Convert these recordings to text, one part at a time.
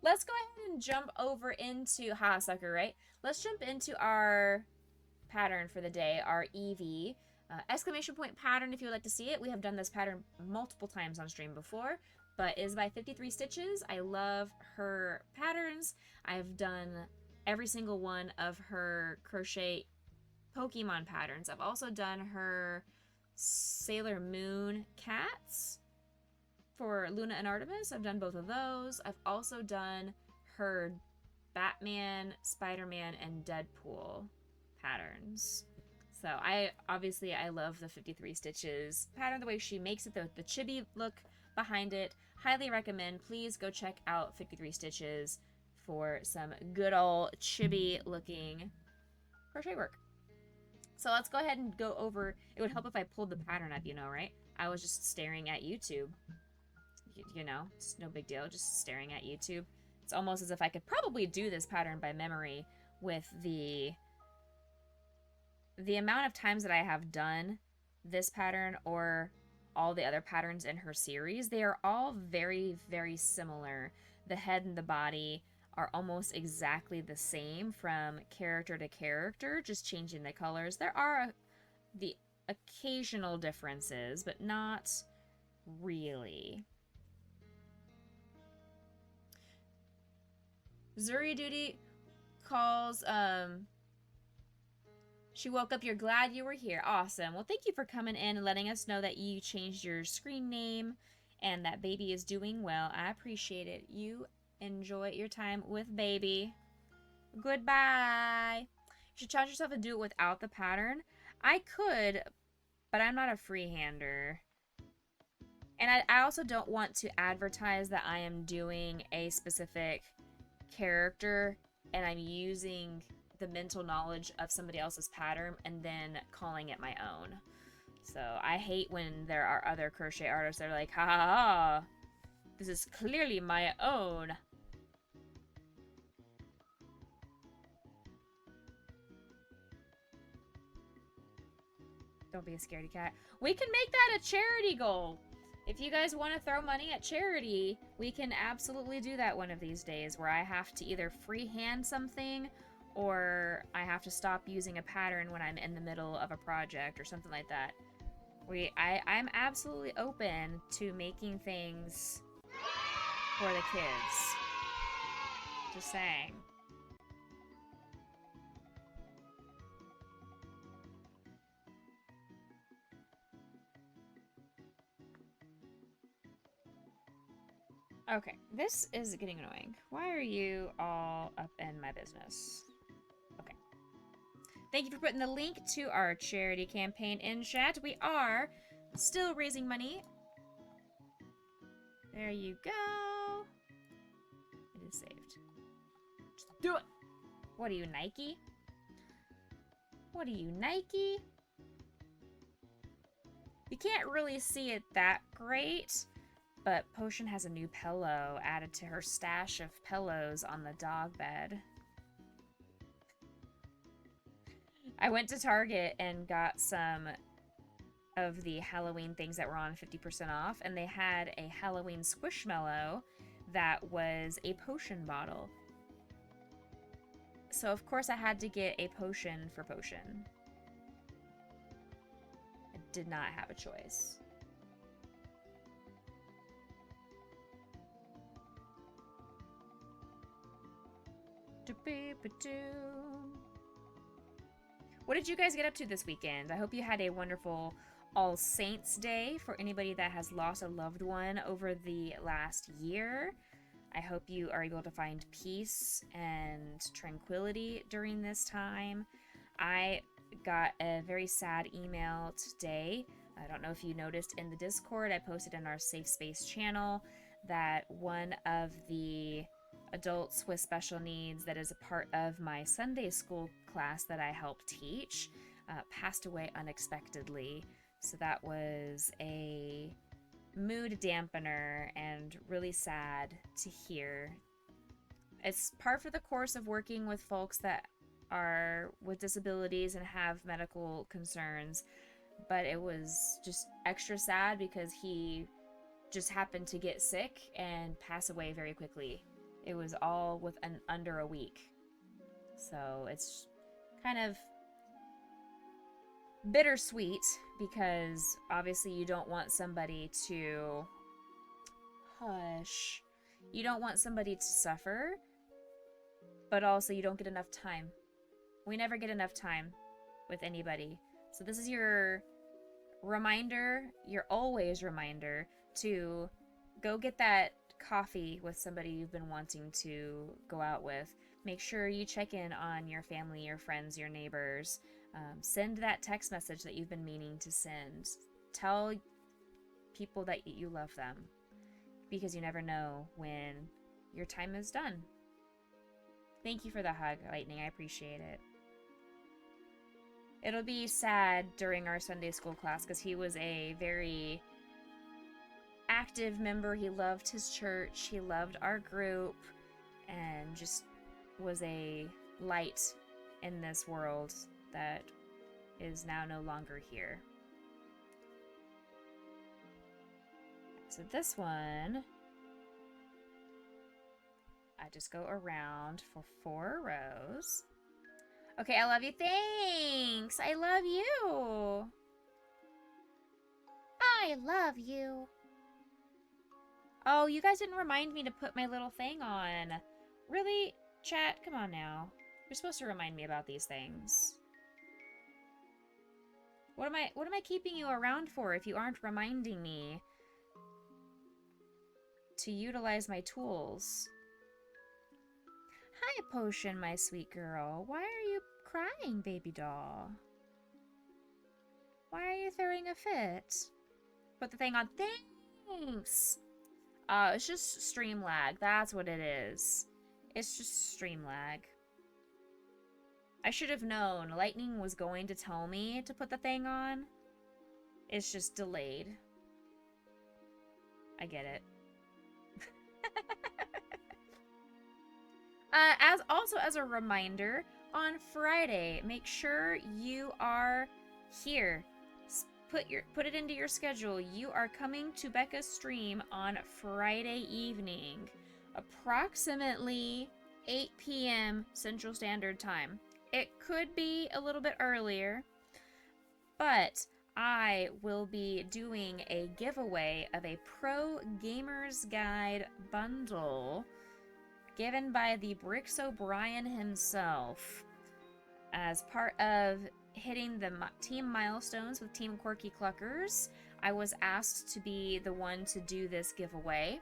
let's go ahead and jump over into, ha, sucker, right? Let's jump into our pattern for the day, our Eevee. Exclamation point pattern if you would like to see it. We have done this pattern multiple times on stream before, but it is by 53 Stitches. I love her patterns. I've done every single one of her crochet Pokemon patterns. I've also done her Sailor Moon cats for Luna and Artemis. I've done both of those. I've also done her Batman, Spider-Man, and Deadpool patterns. So I love the 53 Stitches pattern, the way she makes it, the chibi look behind it. Highly recommend. Please go check out 53 Stitches for some good old chibi looking crochet work. So let's go ahead and go over. It would help if I pulled the pattern up, you know, right? I was just staring at YouTube. You know, it's no big deal, just staring at YouTube. It's almost as if I could probably do this pattern by memory with the amount of times that I have done this pattern or all the other patterns in her series. They are all very, very similar. The head and the body are almost exactly the same from character to character, just changing the colors. There are the occasional differences, but not really. Zuri Duty calls, she woke up, you're glad you were here. Awesome. Well, thank you for coming in and letting us know that you changed your screen name and that baby is doing well. I appreciate it. You enjoy your time with baby. Goodbye. You should challenge yourself to do it without the pattern. I could, but I'm not a freehander. And I also don't want to advertise that I am doing a specific character and I'm using the mental knowledge of somebody else's pattern and then calling it my own. So I hate when there are other crochet artists that are like, ha ha ha, this is clearly my own. Don't be a scaredy cat. We can make that a charity goal. If you guys want to throw money at charity, we can absolutely do that one of these days where I have to either freehand something or I have to stop using a pattern when I'm in the middle of a project or something like that. I'm absolutely open to making things for the kids. Just saying. Okay, this is getting annoying. Why are you all up in my business? Okay. Thank you for putting the link to our charity campaign in chat. We are still raising money. There you go. It is saved. Just do it. What are you, Nike? What are you, Nike? You can't really see it that great, but Potion has a new pillow added to her stash of pillows on the dog bed. I went to Target and got some of the Halloween things that were on 50% off, and they had a Halloween Squishmallow that was a potion bottle. So of course I had to get a potion for Potion. I did not have a choice. What did you guys get up to this weekend? I hope you had a wonderful All Saints Day for anybody that has lost a loved one over the last year. I hope you are able to find peace and tranquility during this time. I got a very sad email today. I don't know if you noticed in the Discord, I posted in our Safe Space channel that one of the adults with special needs that is a part of my Sunday school class that I help teach passed away unexpectedly. So that was a mood dampener and really sad to hear. It's par for the course of working with folks that are with disabilities and have medical concerns, but it was just extra sad because he just happened to get sick and pass away very quickly. it was all within under a week. So it's kind of bittersweet because obviously you don't want somebody to hush. You don't want somebody to suffer, but also you don't get enough time. We never get enough time with anybody. So this is your reminder, your always reminder to go get that coffee with somebody you've been wanting to go out with. Make sure you check in on your family, your friends, your neighbors. Send that text message that you've been meaning to send. Tell people that you love them, because you never know when your time is done. Thank you for the hug, Lightning. I appreciate it. It'll be sad during our Sunday school class because he was a very active member. He loved his church. He loved our group and just was a light in this world that is now no longer here. So this one, I just go around for 4 rows. Okay, I love you. Thanks. I love you. I love you. Oh, you guys didn't remind me to put my little thing on. Really? Chat, come on now. You're supposed to remind me about these things. What am I keeping you around for if you aren't reminding me to utilize my tools? Hi, Potion, my sweet girl. Why are you crying, baby doll? Why are you throwing a fit? Put the thing on. Thanks! It's just stream lag. That's what it is. It's just stream lag. I should have known. Lightning was going to tell me to put the thing on. It's just delayed. I get it. As a reminder, on Friday, make sure you are here. Put it into your schedule. You are coming to Becca's stream on Friday evening, approximately 8 p.m. Central Standard Time. It could be a little bit earlier, but I will be doing a giveaway of a Pro Gamer's Guide bundle given by the Bricks O'Brien himself as part of hitting the team milestones with Team Quirky Cluckers. I was asked to be the one to do this giveaway,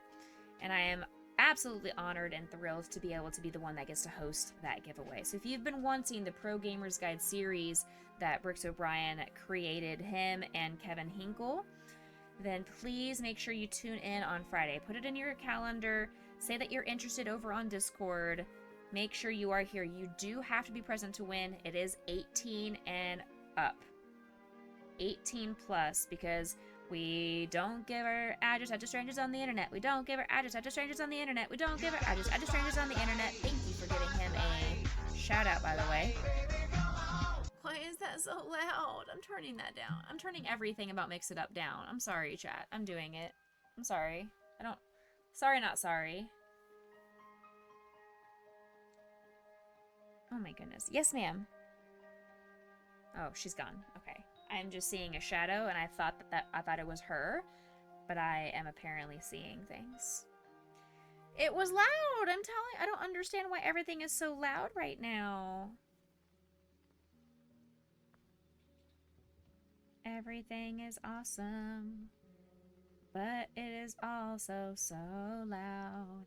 and I am absolutely honored and thrilled to be able to be the one that gets to host that giveaway. So if you've been wanting the Pro Gamers Guide series that Bricks O'Brien created, him and Kevin Hinkle, then please make sure you tune in on Friday. Put it in your calendar. Say that you're interested over on Discord. Make sure you are here. You do have to be present to win. It is 18 and up. 18 plus, because we don't give our address out to strangers on the internet. We don't give our address out to strangers on the internet. We don't give our address out to strangers on the internet. Thank you for giving him a shout out, by the way. Why is that so loud? I'm turning that down. I'm turning everything about Mix It Up down. I'm sorry, chat. I'm doing it. I'm sorry. Sorry, not sorry. Oh my goodness. Yes, ma'am. Oh, she's gone. Okay. I'm just seeing a shadow, and I thought I thought it was her, but I am apparently seeing things. It was loud. I don't understand why everything is so loud right now. Everything is awesome, but it is also so loud.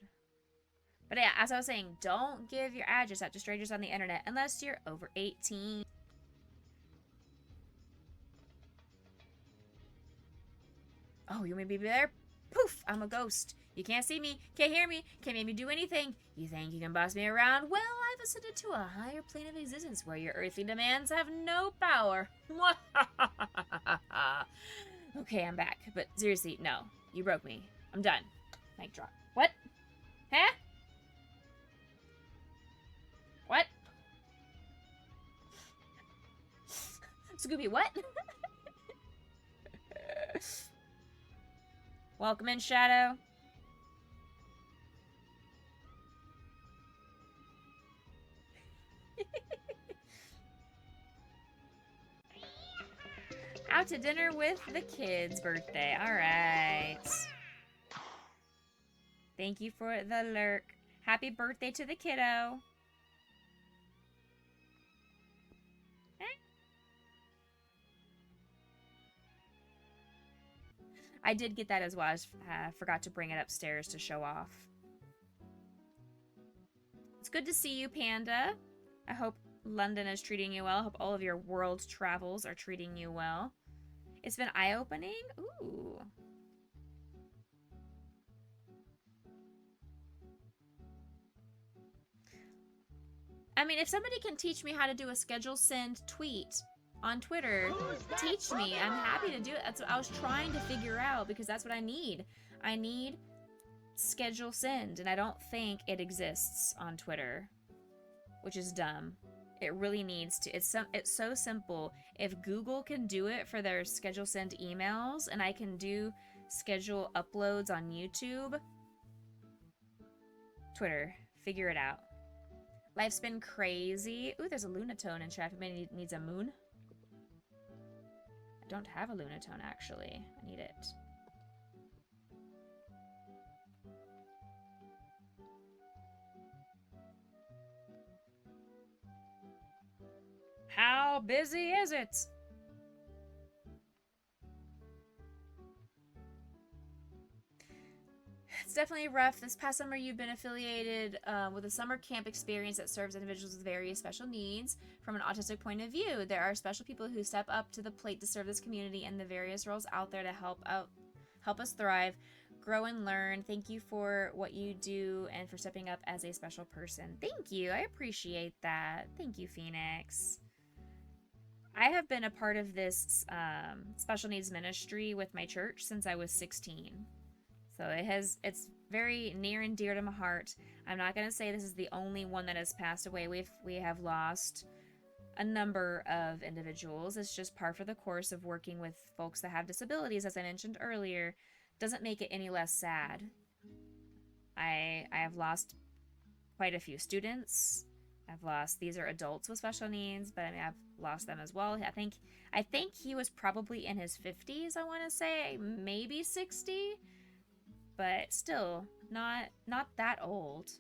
But yeah, as I was saying, don't give your address out to strangers on the internet unless you're over 18. Oh, you want me to be there? Poof! I'm a ghost. You can't see me, can't hear me, can't make me do anything. You think you can boss me around? Well, I've ascended to a higher plane of existence where your earthly demands have no power. Okay, I'm back. But seriously, no. You broke me. I'm done. Mic drop. What? Huh? What? Scooby, what? Welcome in, Shadow. to dinner with the kids' birthday. All right. Thank you for the lurk. Happy birthday to the kiddo. I did get that as well. I just, forgot to bring it upstairs to show off. It's good to see you, Panda. I hope London is treating you well. I hope all of your world travels are treating you well. It's been eye-opening. Ooh. I mean, if somebody can teach me how to do a schedule send tweet on Twitter, teach me. I'm happy to do it. That's what I was trying to figure out, because that's what I need. I need schedule send, and I don't think it exists on Twitter, which is dumb. It really needs to. It's so simple. If Google can do it for their schedule send emails, and I can do schedule uploads on YouTube, Twitter, figure it out. Life's been crazy. Ooh, there's a Lunatone in chat. If anybody needs a moon. I don't have a Lunatone, actually. I need it. How busy is it? It's definitely rough. This past summer, you've been affiliated with a summer camp experience that serves individuals with various special needs from an autistic point of view. There are special people who step up to the plate to serve this community and the various roles out there to help us thrive, grow, and learn. Thank you for what you do and for stepping up as a special person. Thank you. I appreciate that. Thank you, Phoenix. I have been a part of this special needs ministry with my church since I was 16. So it's very near and dear to my heart. I'm not going to say this is the only one that has passed away. We have lost a number of individuals. It's just par for the course of working with folks that have disabilities, as I mentioned earlier. Doesn't make it any less sad. I have lost quite a few students. These are adults with special needs, but I mean, I've lost them as well. I think he was probably in his 50s, I want to say, maybe 60. But still, not that old.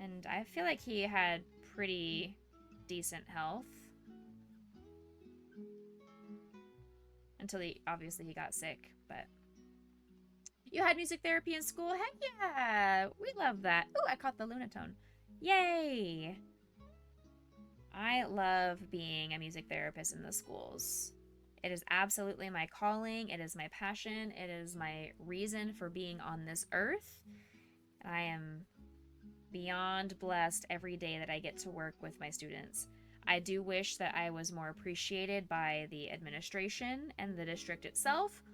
And I feel like he had pretty decent health. Until he got sick, but... You had music therapy in school? Heck yeah! We love that. Ooh, I caught the Lunatone. Yay! I love being a music therapist in the schools. It is absolutely my calling. It is my passion. It is my reason for being on this earth. I am beyond blessed every day that I get to work with my students. I do wish that I was more appreciated by the administration and the district itself,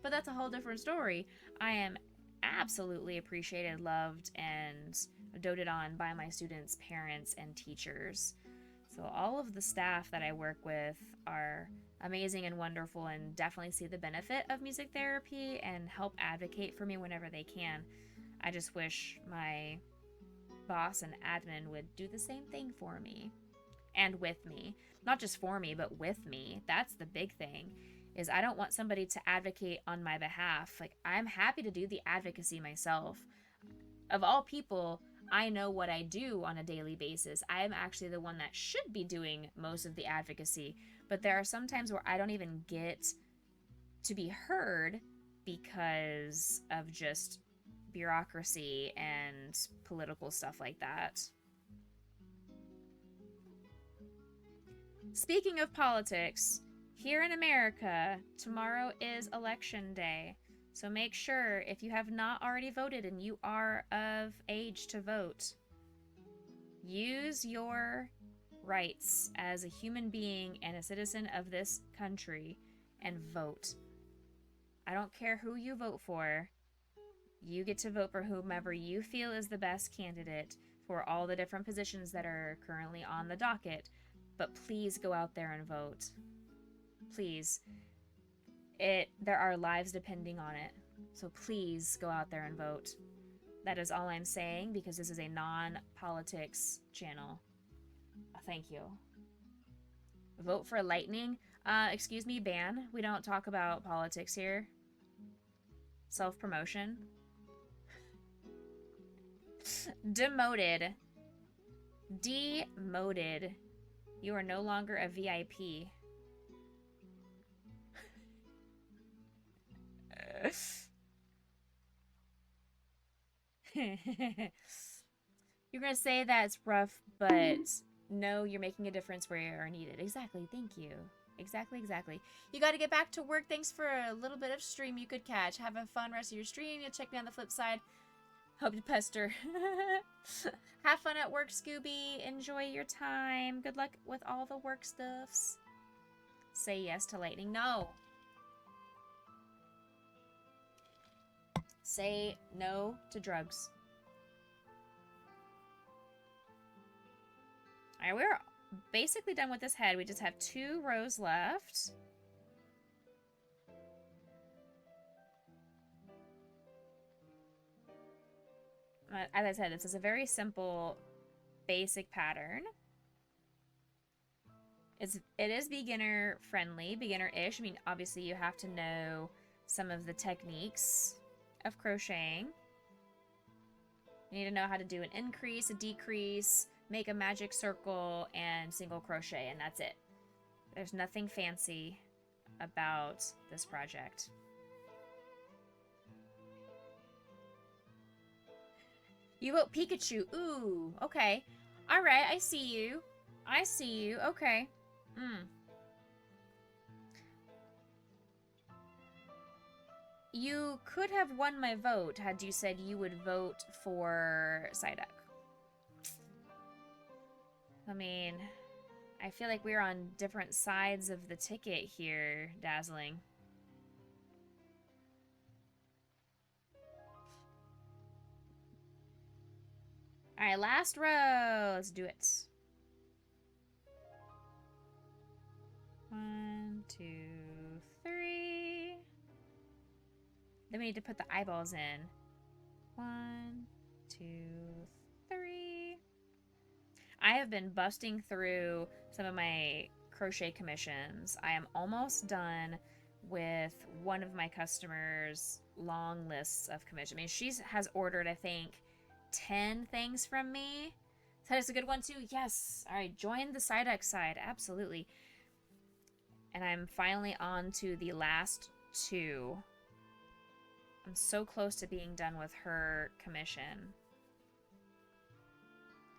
but that's a whole different story. I am absolutely appreciated, loved, and doted on by my students' parents and teachers. So all of the staff that I work with are amazing and wonderful and definitely see the benefit of music therapy and help advocate for me whenever they can. I just wish my boss and admin would do the same thing for me and with me. Not just for me, but with me. That's the big thing, is I don't want somebody to advocate on my behalf. Like, I'm happy to do the advocacy myself. Of all people, I know what I do on a daily basis. I am actually the one that should be doing most of the advocacy, but there are some times where I don't even get to be heard because of just bureaucracy and political stuff like that. Speaking of politics, here in America, tomorrow is election day. So make sure, if you have not already voted and you are of age to vote, use your rights as a human being and a citizen of this country and vote. I don't care who you vote for. You get to vote for whomever you feel is the best candidate for all the different positions that are currently on the docket. But please go out there and vote. Please. There are lives depending on it. So please go out there and vote. That is all I'm saying, because this is a non-politics channel. Thank you. Vote for Lightning. Excuse me, ban. We don't talk about politics here. Self-promotion. Demoted. Demoted. You are no longer a VIP. You're gonna say that's rough, but no, you're making a difference where you are needed. Exactly, thank you. Exactly, exactly. You gotta get back to work. Thanks for a little bit of stream you could catch. Have a fun rest of your stream. You'll check me on the flip side. Hope to pester. Have fun at work, Scooby. Enjoy your time. Good luck with all the work stuffs. Say yes to lightning. No. Say no to drugs. Alright, we're basically done with this head. We just have 2 rows left. As I said, this is a very simple, basic pattern. It is beginner friendly, beginner-ish. I mean, obviously you have to know some of the techniques of crocheting. You need to know how to do an increase, a decrease, make a magic circle, and single crochet, and that's it. There's nothing fancy about this project. You vote Pikachu. Ooh, okay. Alright, I see you. I see you. Okay. You could have won my vote had you said you would vote for Psyduck. I mean, I feel like we're on different sides of the ticket here, Dazzling. Alright, last row. Let's do it. 1, 2, 3. Then we need to put the eyeballs in. 1, 2, 3. I have been busting through some of my crochet commissions. I am almost done with one of my customers' long lists of commissions. I mean, she has ordered, I think, 10 things from me. So that's a good one too. Yes. All right, join the Psyduck side. Absolutely. And I'm finally on to the last 2. I'm so close to being done with her commission.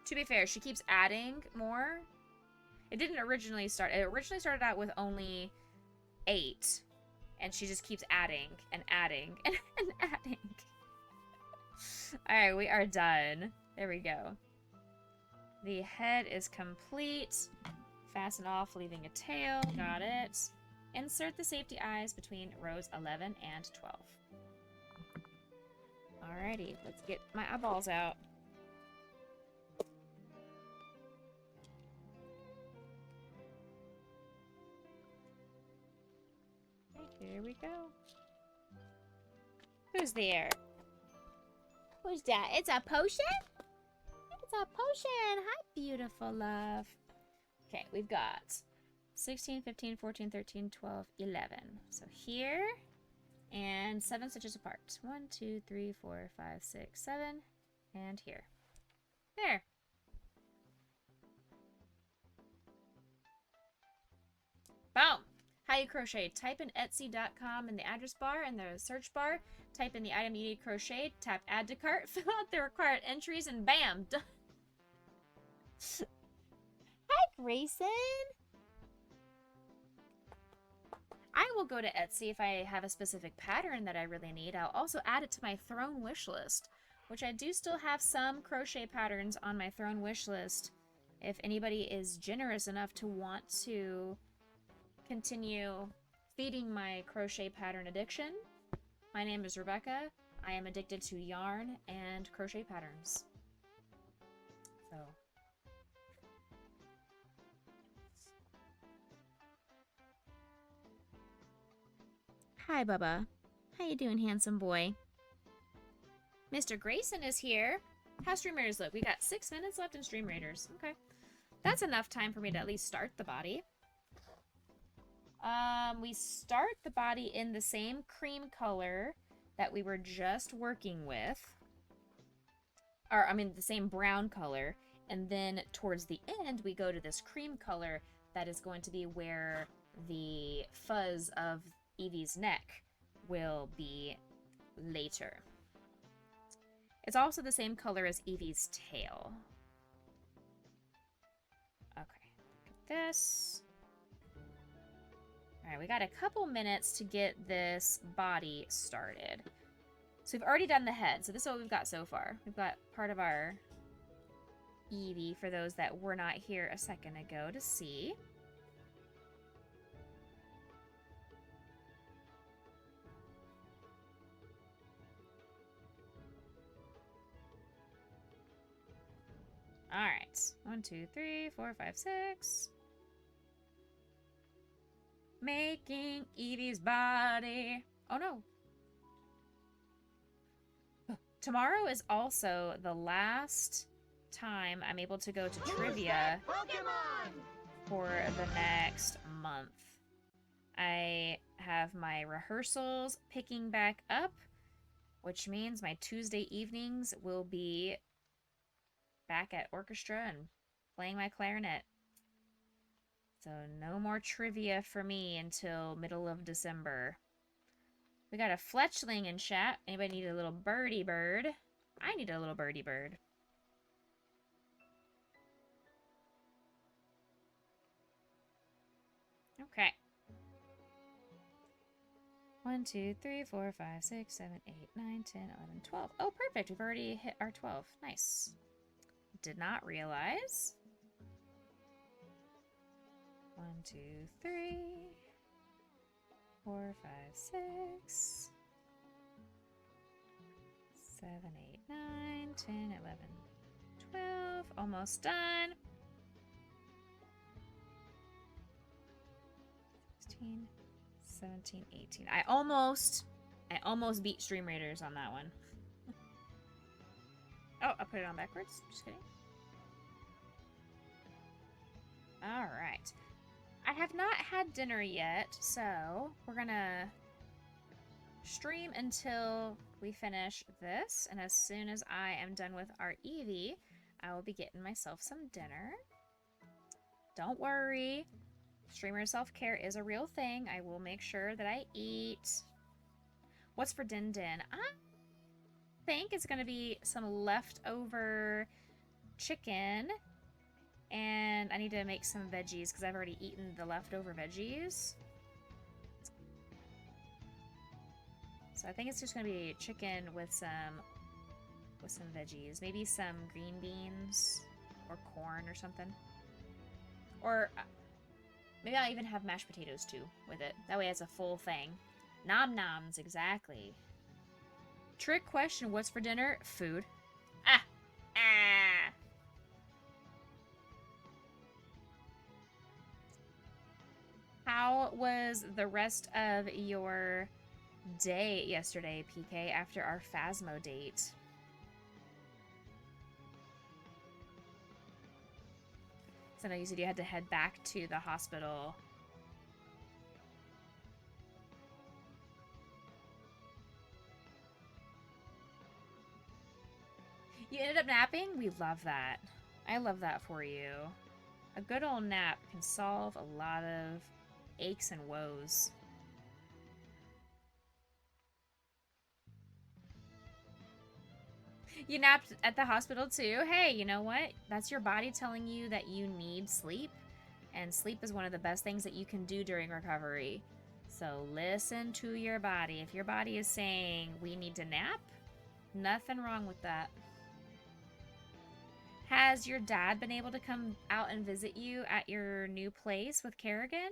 To be fair, she keeps adding more. It didn't originally start. It originally started out with only 8. And she just keeps adding and adding and adding. Alright, we are done. There we go. The head is complete. Fasten off, leaving a tail. Got it. Insert the safety eyes between rows 11 and 12. Alrighty, let's get my eyeballs out. Here we go. Who's there? Who's that? It's a potion? It's a potion. Hi, beautiful love. Okay, we've got 16, 15, 14, 13, 12, 11. So here, and 7 stitches apart. 1, 2, 3, 4, 5, 6, 7, and here. There. Boom. How you crochet. Type in Etsy.com in the address bar and the search bar. Type in the item you need crochet. Tap add to cart. Fill out the required entries and bam! Done. Hi, Grayson. I will go to Etsy if I have a specific pattern that I really need. I'll also add it to my Throne wish list, which I do still have some crochet patterns on my Throne wish list. If anybody is generous enough to want to continue feeding my crochet pattern addiction. My name is Rebecca. I am addicted to yarn and crochet patterns. So. Hi, Bubba. How you doing, handsome boy? Mr. Grayson is here. How Stream Raiders look? We got 6 minutes left in Stream Raiders. Okay. That's enough time for me to at least start the body. We start the body in the same cream color that we were just working with. Or, I mean, the same brown color. And then towards the end, we go to this cream color that is going to be where the fuzz of Eevee's neck will be later. It's also the same color as Eevee's tail. Okay, this. All right, we got a couple minutes to get this body started. So we've already done the head. So this is what we've got so far. We've got part of our Eevee for those that were not here a second ago to see. All right. 1, 2, 3, 4, 5, 6. Making Eevee's body. Oh no. Tomorrow is also the last time I'm able to go to trivia for the next month. I have my rehearsals picking back up, which means my Tuesday evenings will be back at orchestra and playing my clarinet. So no more trivia for me until middle of December. We got a fletchling in chat. Anybody need a little birdie bird? I need a little birdie bird. Okay. 1, 2, 3, 4, 5, 6, 7, 8, 9, 10, 11, 12. Oh, perfect. We've already hit our 12. Nice. Did not realize. 1, 2, 3, 4, 5, 6, 7, 8, 9, 10, 11, 12. Almost done. 16, 17, 18. I almost beat Stream Raiders on that one. Oh, I put it on backwards. Just kidding. All right. I have not had dinner yet, so we're gonna stream until we finish this, and as soon as I am done with our Eevee, I will be getting myself some dinner. Don't worry. Streamer self-care is a real thing. I will make sure that I eat. What's for Din Din? I think it's going to be some leftover chicken. And I need to make some veggies because I've already eaten the leftover veggies. So I think it's just going to be chicken with some veggies. Maybe some green beans or corn or something. Or maybe I'll even have mashed potatoes too with it. That way it's a full thing. Nom noms, exactly. Trick question, what's for dinner? Food. Ah! Ah! How was the rest of your day yesterday, PK, after our Phasmo date? So I know you said you had to head back to the hospital. You ended up napping? We love that. I love that for you. A good old nap can solve a lot of aches and woes. You napped at the hospital too? Hey, you know what? That's your body telling you that you need sleep. And sleep is one of the best things that you can do during recovery. So listen to your body. If your body is saying we need to nap, nothing wrong with that. Has your dad been able to come out and visit you at your new place with Kerrigan?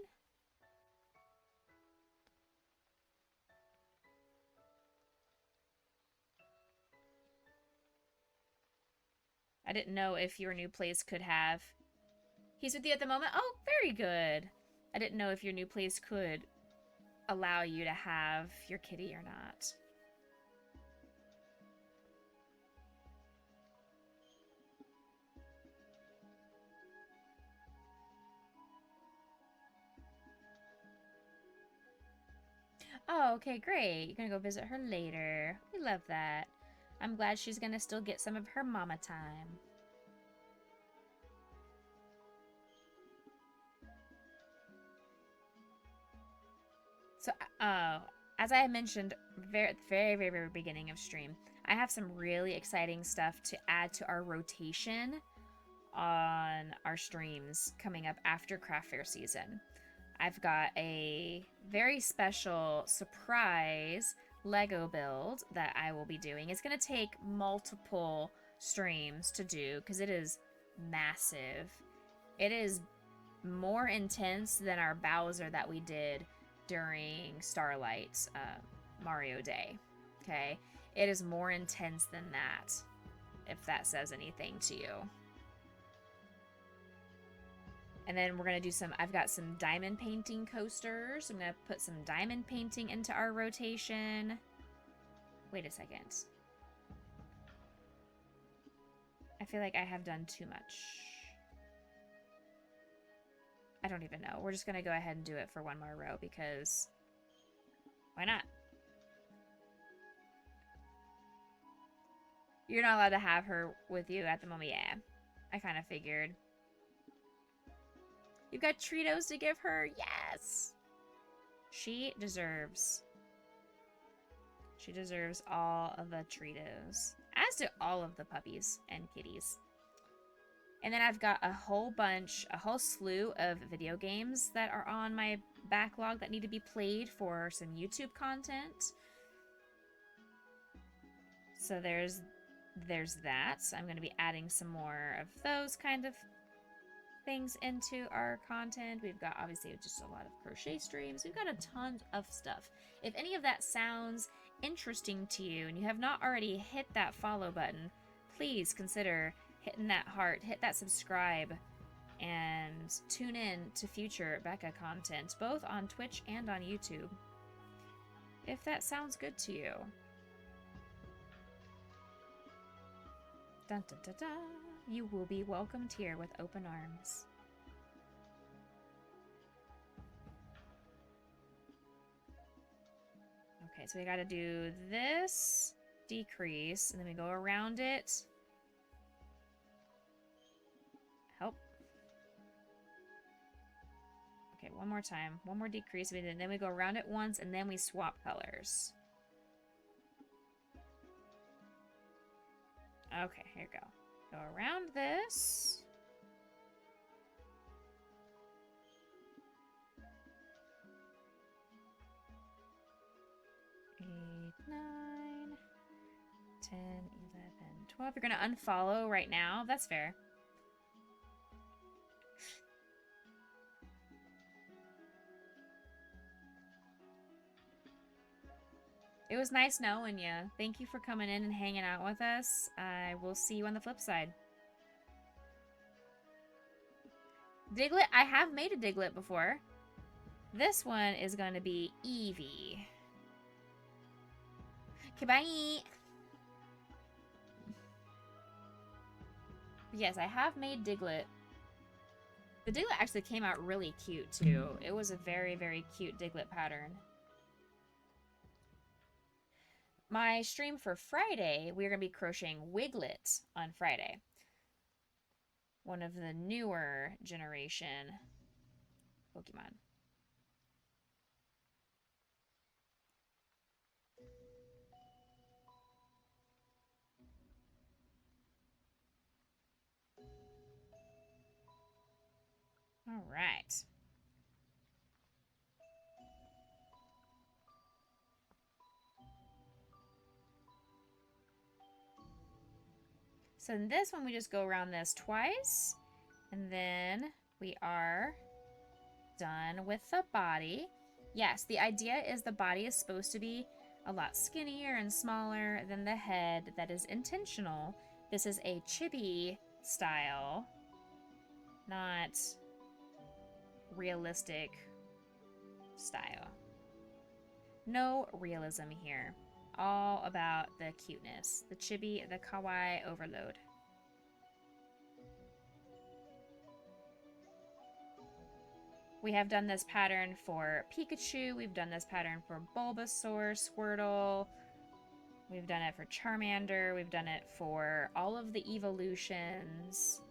I didn't know if your new place could have... He's with you at the moment? Oh, very good. I didn't know if your new place could allow you to have your kitty or not. Oh, okay, great. You're gonna go visit her later. We love that. I'm glad she's gonna still get some of her mama time. So, as I mentioned very beginning of stream, I have some really exciting stuff to add to our rotation on our streams coming up after craft fair season. I've got a very special surprise Lego build that I will be doing. It's going to take multiple streams to do because it is massive. It is more intense than our Bowser that we did during Starlight Mario Day. Okay? It is more intense than that, if that says anything to you. And then we're going to do some, I've got some diamond painting coasters. I'm going to put some diamond painting into our rotation. Wait a second. I feel like I have done too much. I don't even know. We're just going to go ahead and do it for one more row because why not? You're not allowed to have her with you at the moment. Yeah, I kind of figured. You've got Treatos to give her. Yes! She deserves all of the Treatos. As do all of the puppies and kitties. And then I've got a whole slew of video games that are on my backlog that need to be played for some YouTube content. So there's that. So I'm going to be adding some more of those kind of things into our content. We've got obviously just a lot of crochet streams. We've got a ton of stuff. If any of that sounds interesting to you and you have not already hit that follow button, please consider hitting that heart, hit that subscribe, and tune in to future Becca content, both on Twitch and on YouTube, if that sounds good to you. Dun, dun, dun, dun. You will be welcomed here with open arms. Okay, so we gotta do this decrease, and then we go around it. Help. Okay, one more time. One more decrease, and then we go around it once, and then we swap colors. Okay, here we go. Go around this. Eight, 9, 10, 11, 12. You're gonna unfollow right now. That's fair. It was nice knowing you. Thank you for coming in and hanging out with us. I will see you on the flip side. Diglett, I have made a Diglett before. This one is going to be Eevee. Okay, bye. Yes, I have made Diglett. The Diglett actually came out really cute, too. It was a very cute Diglett pattern. My stream for Friday, we're going to be crocheting Wiglet on Friday. One of the newer generation Pokemon. All right. So in this one, we just go around this twice, and then we are done with the body. Yes, the idea is the body is supposed to be a lot skinnier and smaller than the head. That is intentional. This is a chibi style, not realistic style. No realism here. All about the cuteness. The chibi, the kawaii overload. We have done this pattern for Pikachu. We've done this pattern for Bulbasaur, Squirtle. We've done it for Charmander. We've done it for all of the evolutions.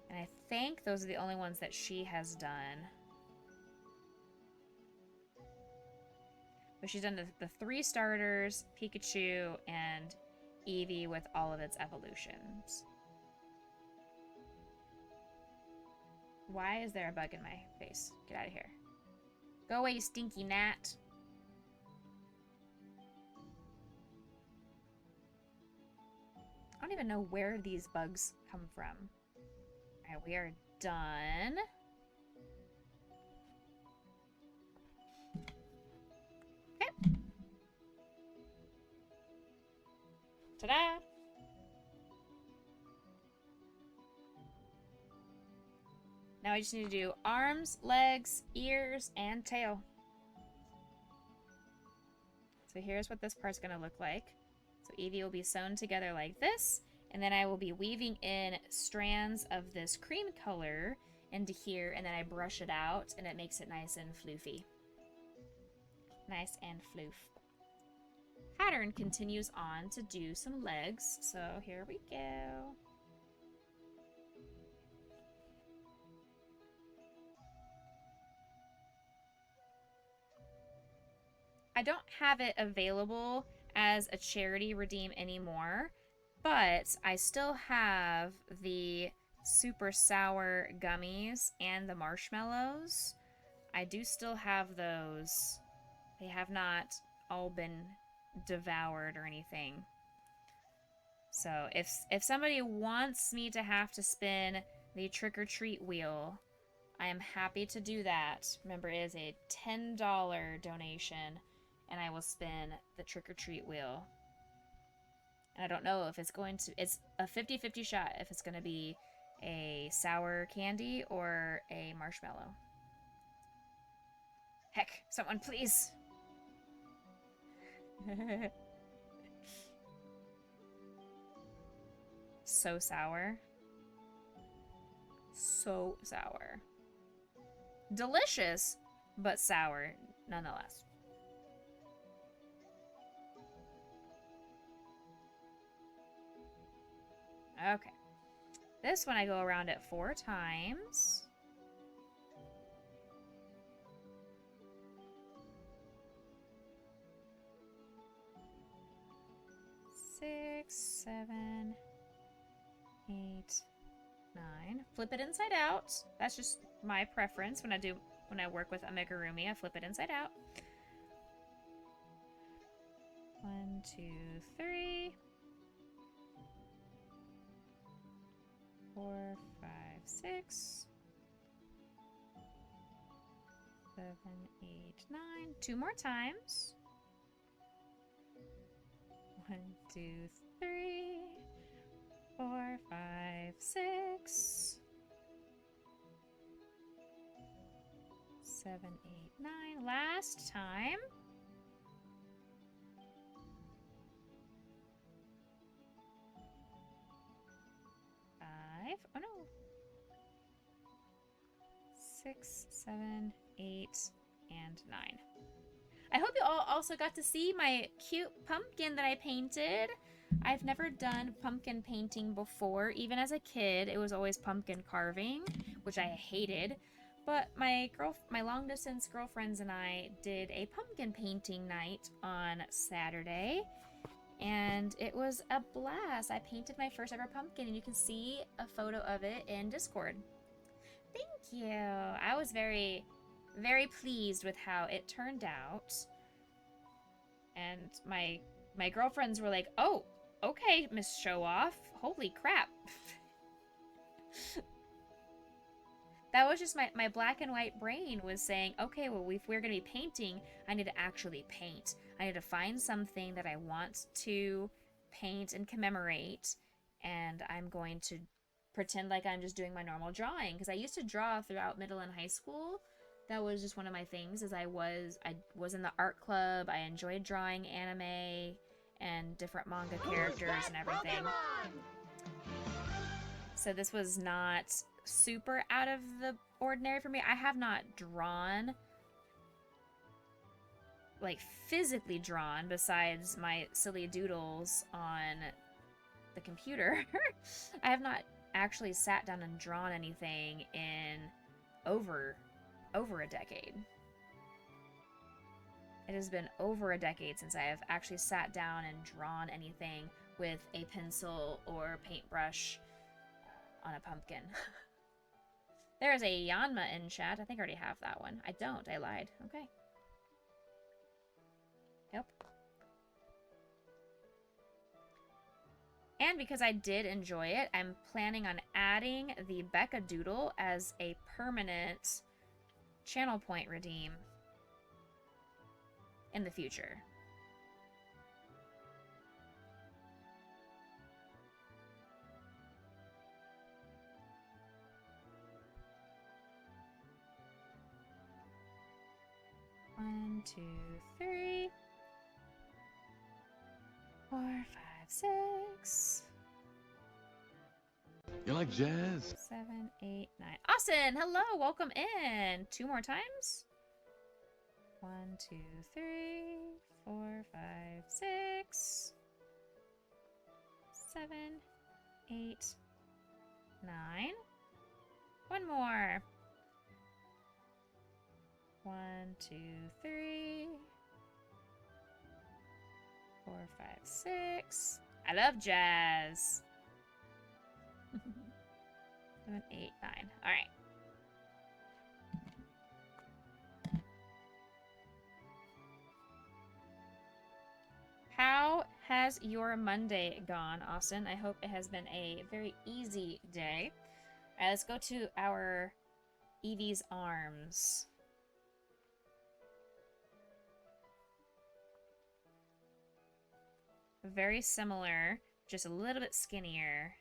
And I think those are the only ones that she has done. But she's done the 3 starters, Pikachu, and Eevee with all of its evolutions. Why is there a bug in my face? Get out of here. Go away, you stinky gnat. I don't even know where these bugs come from. Alright, we are done. Okay. Ta-da! Now I just need to do arms, legs, ears, and tail. So here's what this part's gonna look like. So Eevee will be sewn together like this, and then I will be weaving in strands of this cream color into here, and then I brush it out, and it makes it nice and floofy. Nice and floof. Pattern continues on to do some legs, so here we go. I don't have it available as a charity redeem anymore, but I still have the super sour gummies and the marshmallows. I do still have those. They have not all been devoured or anything. So if somebody wants me to have to spin the trick-or-treat wheel, I am happy to do that. Remember, it is a $10 donation, and I will spin the trick-or-treat wheel. And I don't know if it's going to... It's a 50-50 shot if it's going to be a sour candy or a marshmallow. Heck, someone please. So sour. So sour. Delicious, but sour nonetheless. Okay. This one I go around it 4 times. Six, 7, 8, 9. Flip it inside out. That's just my preference when I work with amigurumi. I flip it inside out. 1, 2, 3. 4, 5, 6, 7, 8, 9. 2 more times. 1, 2, 3, 4, 5, 6, 7, 8, 9. Last time. 5. Oh no. 6, 7, 8, and 9. I hope you all also got to see my cute pumpkin that I painted. I've never done pumpkin painting before. Even as a kid, it was always pumpkin carving, which I hated. But my long distance girlfriends and I did a pumpkin painting night on Saturday, and it was a blast. I painted my first ever pumpkin, and you can see a photo of it in Discord. Thank you. I was very, very pleased with how it turned out. And my girlfriends were like, "Oh, okay, Miss Show Off. Holy crap." That was just my black and white brain was saying, okay, well, if we're going to be painting, I need to actually paint. I need to find something that I want to paint and commemorate, and I'm going to pretend like I'm just doing my normal drawing, because I used to draw throughout middle and high school. That was just one of my things, is I was in the art club. I enjoyed drawing anime and different manga characters and everything. So this was not super out of the ordinary for me. I have not drawn, like physically drawn, besides my silly doodles on the computer. I have not actually sat down and drawn anything in over a decade. It has been over a decade since I have actually sat down and drawn anything with a pencil or paintbrush on a pumpkin. There is a Yanma in chat. I think I already have that one. I don't. I lied. Okay. Yep. And because I did enjoy it, I'm planning on adding the Becca doodle as a permanent channel point redeem in the future. One, two, three, 4, 5, 6. You like jazz? 7, 8, 9. Austin, hello, welcome in. 2 more times. 1, 2, 3, 4, 5, 6, 7, 8, 9. 1 more. 1, 2, 3, 4, 5, 6. I love jazz. 7, 8, 9. All right. How has your Monday gone, Austin? I hope it has been a very easy day. All right, let's go to our Eevee's arms. Very similar, just a little bit skinnier.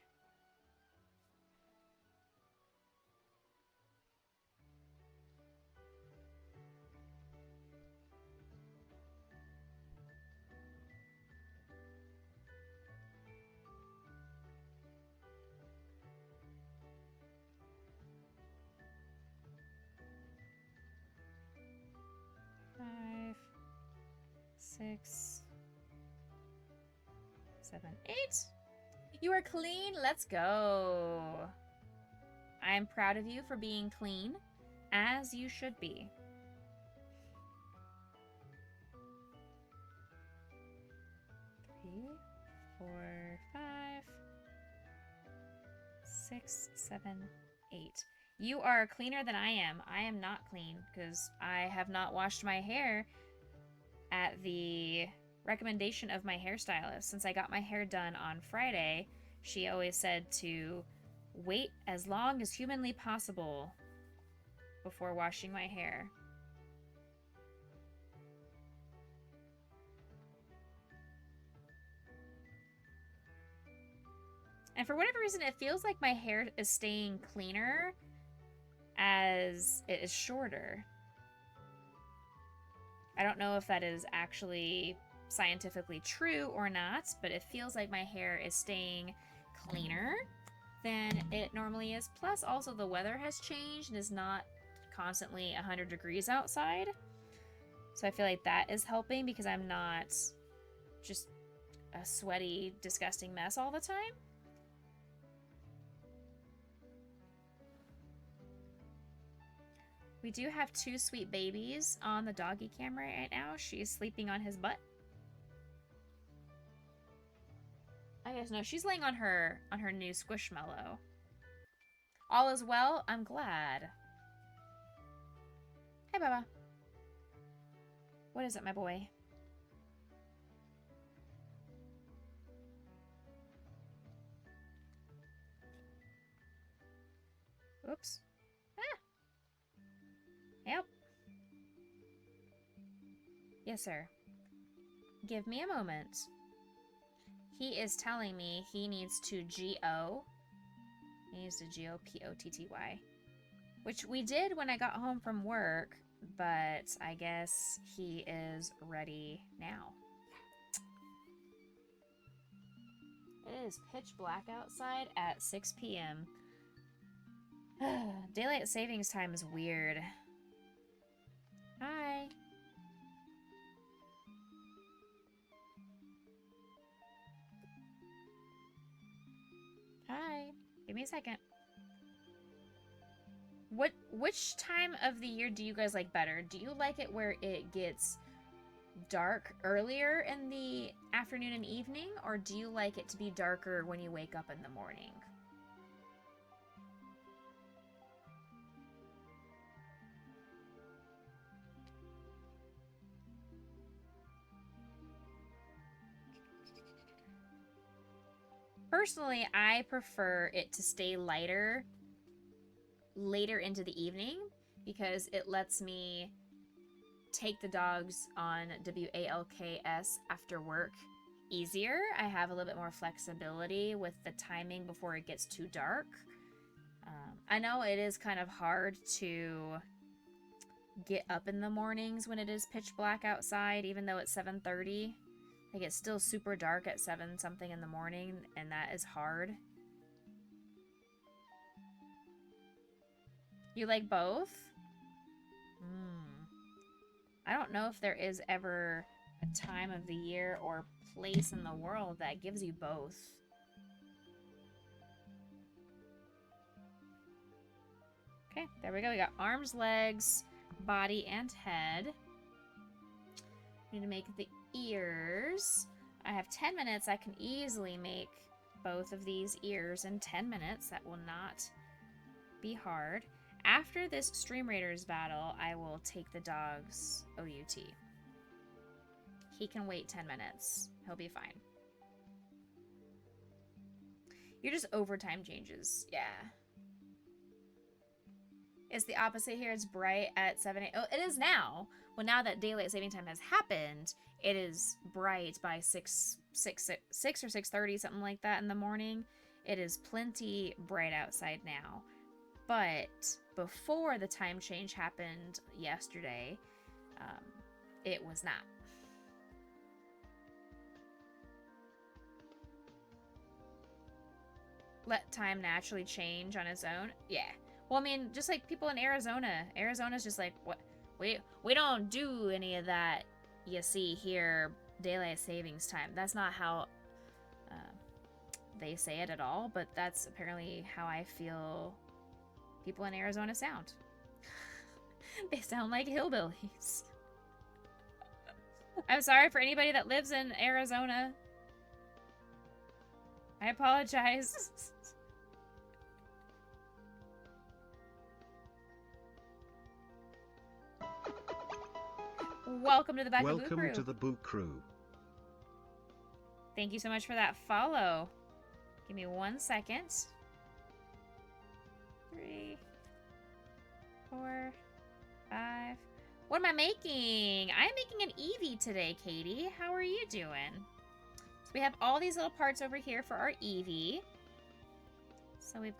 Five, 6, 7, 8. You are clean. Let's go. I am proud of you for being clean, as you should be. 3, 4, 5, 6, 7, 8. You are cleaner than I am. I am not clean because I have not washed my hair at the recommendation of my hairstylist. Since I got my hair done on Friday, she always said to wait as long as humanly possible before washing my hair. And for whatever reason, it feels like my hair is staying cleaner as it is shorter. I don't know if that is actually scientifically true or not, but it feels like my hair is staying cleaner than it normally is. Plus, also the weather has changed and is not constantly 100 degrees outside. So I feel like that is helping because I'm not just a sweaty, disgusting mess all the time. We do have 2 sweet babies on the doggy cam right now. She's sleeping on his butt. I guess no, she's laying on her new Squishmallow. All is well. I'm glad. Hi, Baba. What is it, my boy? Oops. Ah. Yep. Yes, sir. Give me a moment. He is telling me he needs to G-O. He needs to G-O-P-O-T-T-Y. Which we did when I got home from work, but I guess he is ready now. It is pitch black outside at 6 p.m. Daylight savings time is weird. Hi. Hi. Give me a second. Which time of the year do you guys like better? Do you like it where it gets dark earlier in the afternoon and evening, or do you like it to be darker when you wake up in the morning? Personally, I prefer it to stay lighter later into the evening because it lets me take the dogs on WALKS after work easier. I have a little bit more flexibility with the timing before it gets too dark. I know it is kind of hard to get up in the mornings when it is pitch black outside, even though it's 7:30. Like, it's still super dark at 7 something in the morning, and that is hard. You like both? I don't know if there is ever a time of the year or place in the world that gives you both. Okay, there we go. We got arms, legs, body, and head. We need to make the ears. I have 10 minutes. I can easily make both of these ears in 10 minutes. That will not be hard. After this Stream Raiders battle, I will take the dog's OUT. He can wait 10 minutes. He'll be fine. You're just overtime changes. Yeah. It's the opposite here. It's bright at 7 8. Oh, it is now. Well, now that daylight saving time has happened, it is bright by 6 or 6:30, something like that in the morning. It is plenty bright outside now. But before the time change happened yesterday, it was not. Let time naturally change on its own. Yeah. Well, I mean, just like people in Arizona. Arizona's just like, what? We don't do any of that, you see, here, daylight savings time. That's not how they say it at all, but that's apparently how I feel people in Arizona sound. They sound like hillbillies. I'm sorry for anybody that lives in Arizona. I apologize. Welcome to the Becca Boo Crew. Welcome to the Boo Crew. Thank you so much for that follow. Give me 1 second. 3, 4, 5. What am I making? I'm making an Eevee today, Katie. How are you doing? So we have all these little parts over here for our Eevee. So we're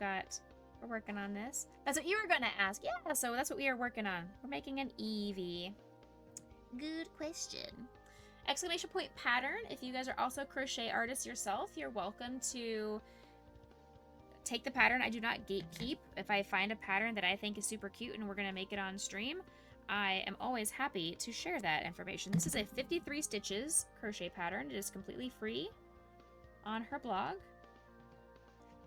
working on this. That's what you were gonna ask. Yeah, so that's what we are working on. We're making an Eevee. Good question. Exclamation point pattern. If you guys are also crochet artists yourself, you're welcome to take the pattern. I do not gatekeep. If I find a pattern that I think is super cute and we're going to make it on stream, I am always happy to share that information. This is a 53 stitches crochet pattern. It is completely free on her blog.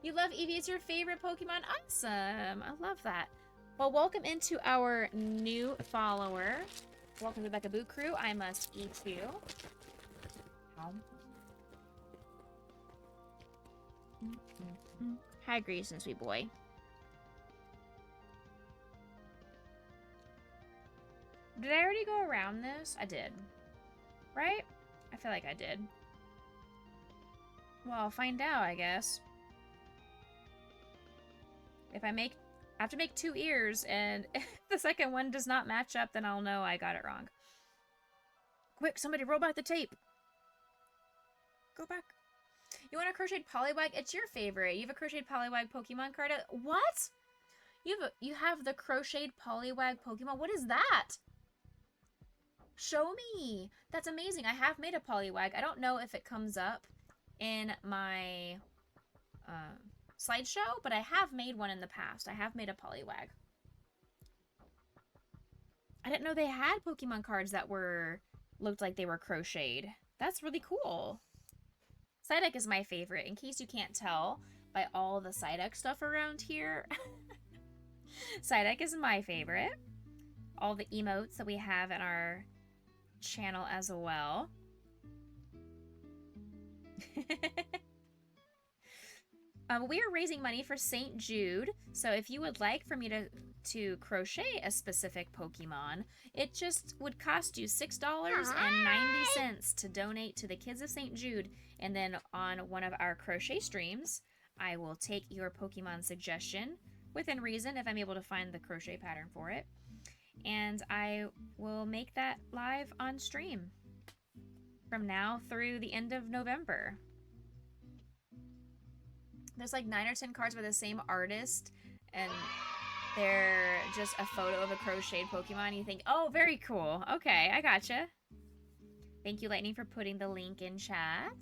You love Eevee. It's your favorite Pokemon. Awesome. I love that. Well, welcome into our new follower. Welcome to the Becca Boo Crew. I must eat you. Hi, Grayson, sweet boy. Did I already go around this? I did. Right? I feel like I did. Well, I'll find out, I guess. If I have to make 2 ears, and if the second one does not match up, then I'll know I got it wrong. Quick, somebody roll back the tape. Go back. You want a crocheted Poliwag? It's your favorite. You have a crocheted Poliwag Pokemon card. What? You have the crocheted Poliwag Pokemon? What is that? Show me. That's amazing. I have made a Poliwag. I don't know if it comes up in my slideshow, but I have made one in the past. I have made a Poliwag. I didn't know they had Pokemon cards that looked like they were crocheted. That's really cool. Psyduck is my favorite, in case you can't tell by all the Psyduck stuff around here. Psyduck is my favorite. All the emotes that we have in our channel as well. We are raising money for St. Jude, so if you would like for me to crochet a specific Pokemon, it just would cost you $6.90 to donate to the Kids of St. Jude, and then on one of our crochet streams, I will take your Pokemon suggestion, within reason if I'm able to find the crochet pattern for it, and I will make that live on stream from now through the end of November. There's like 9 or 10 cards by the same artist, and they're just a photo of a crocheted Pokemon. You think, oh, very cool. Okay, I gotcha. Thank you, Lightning, for putting the link in chat.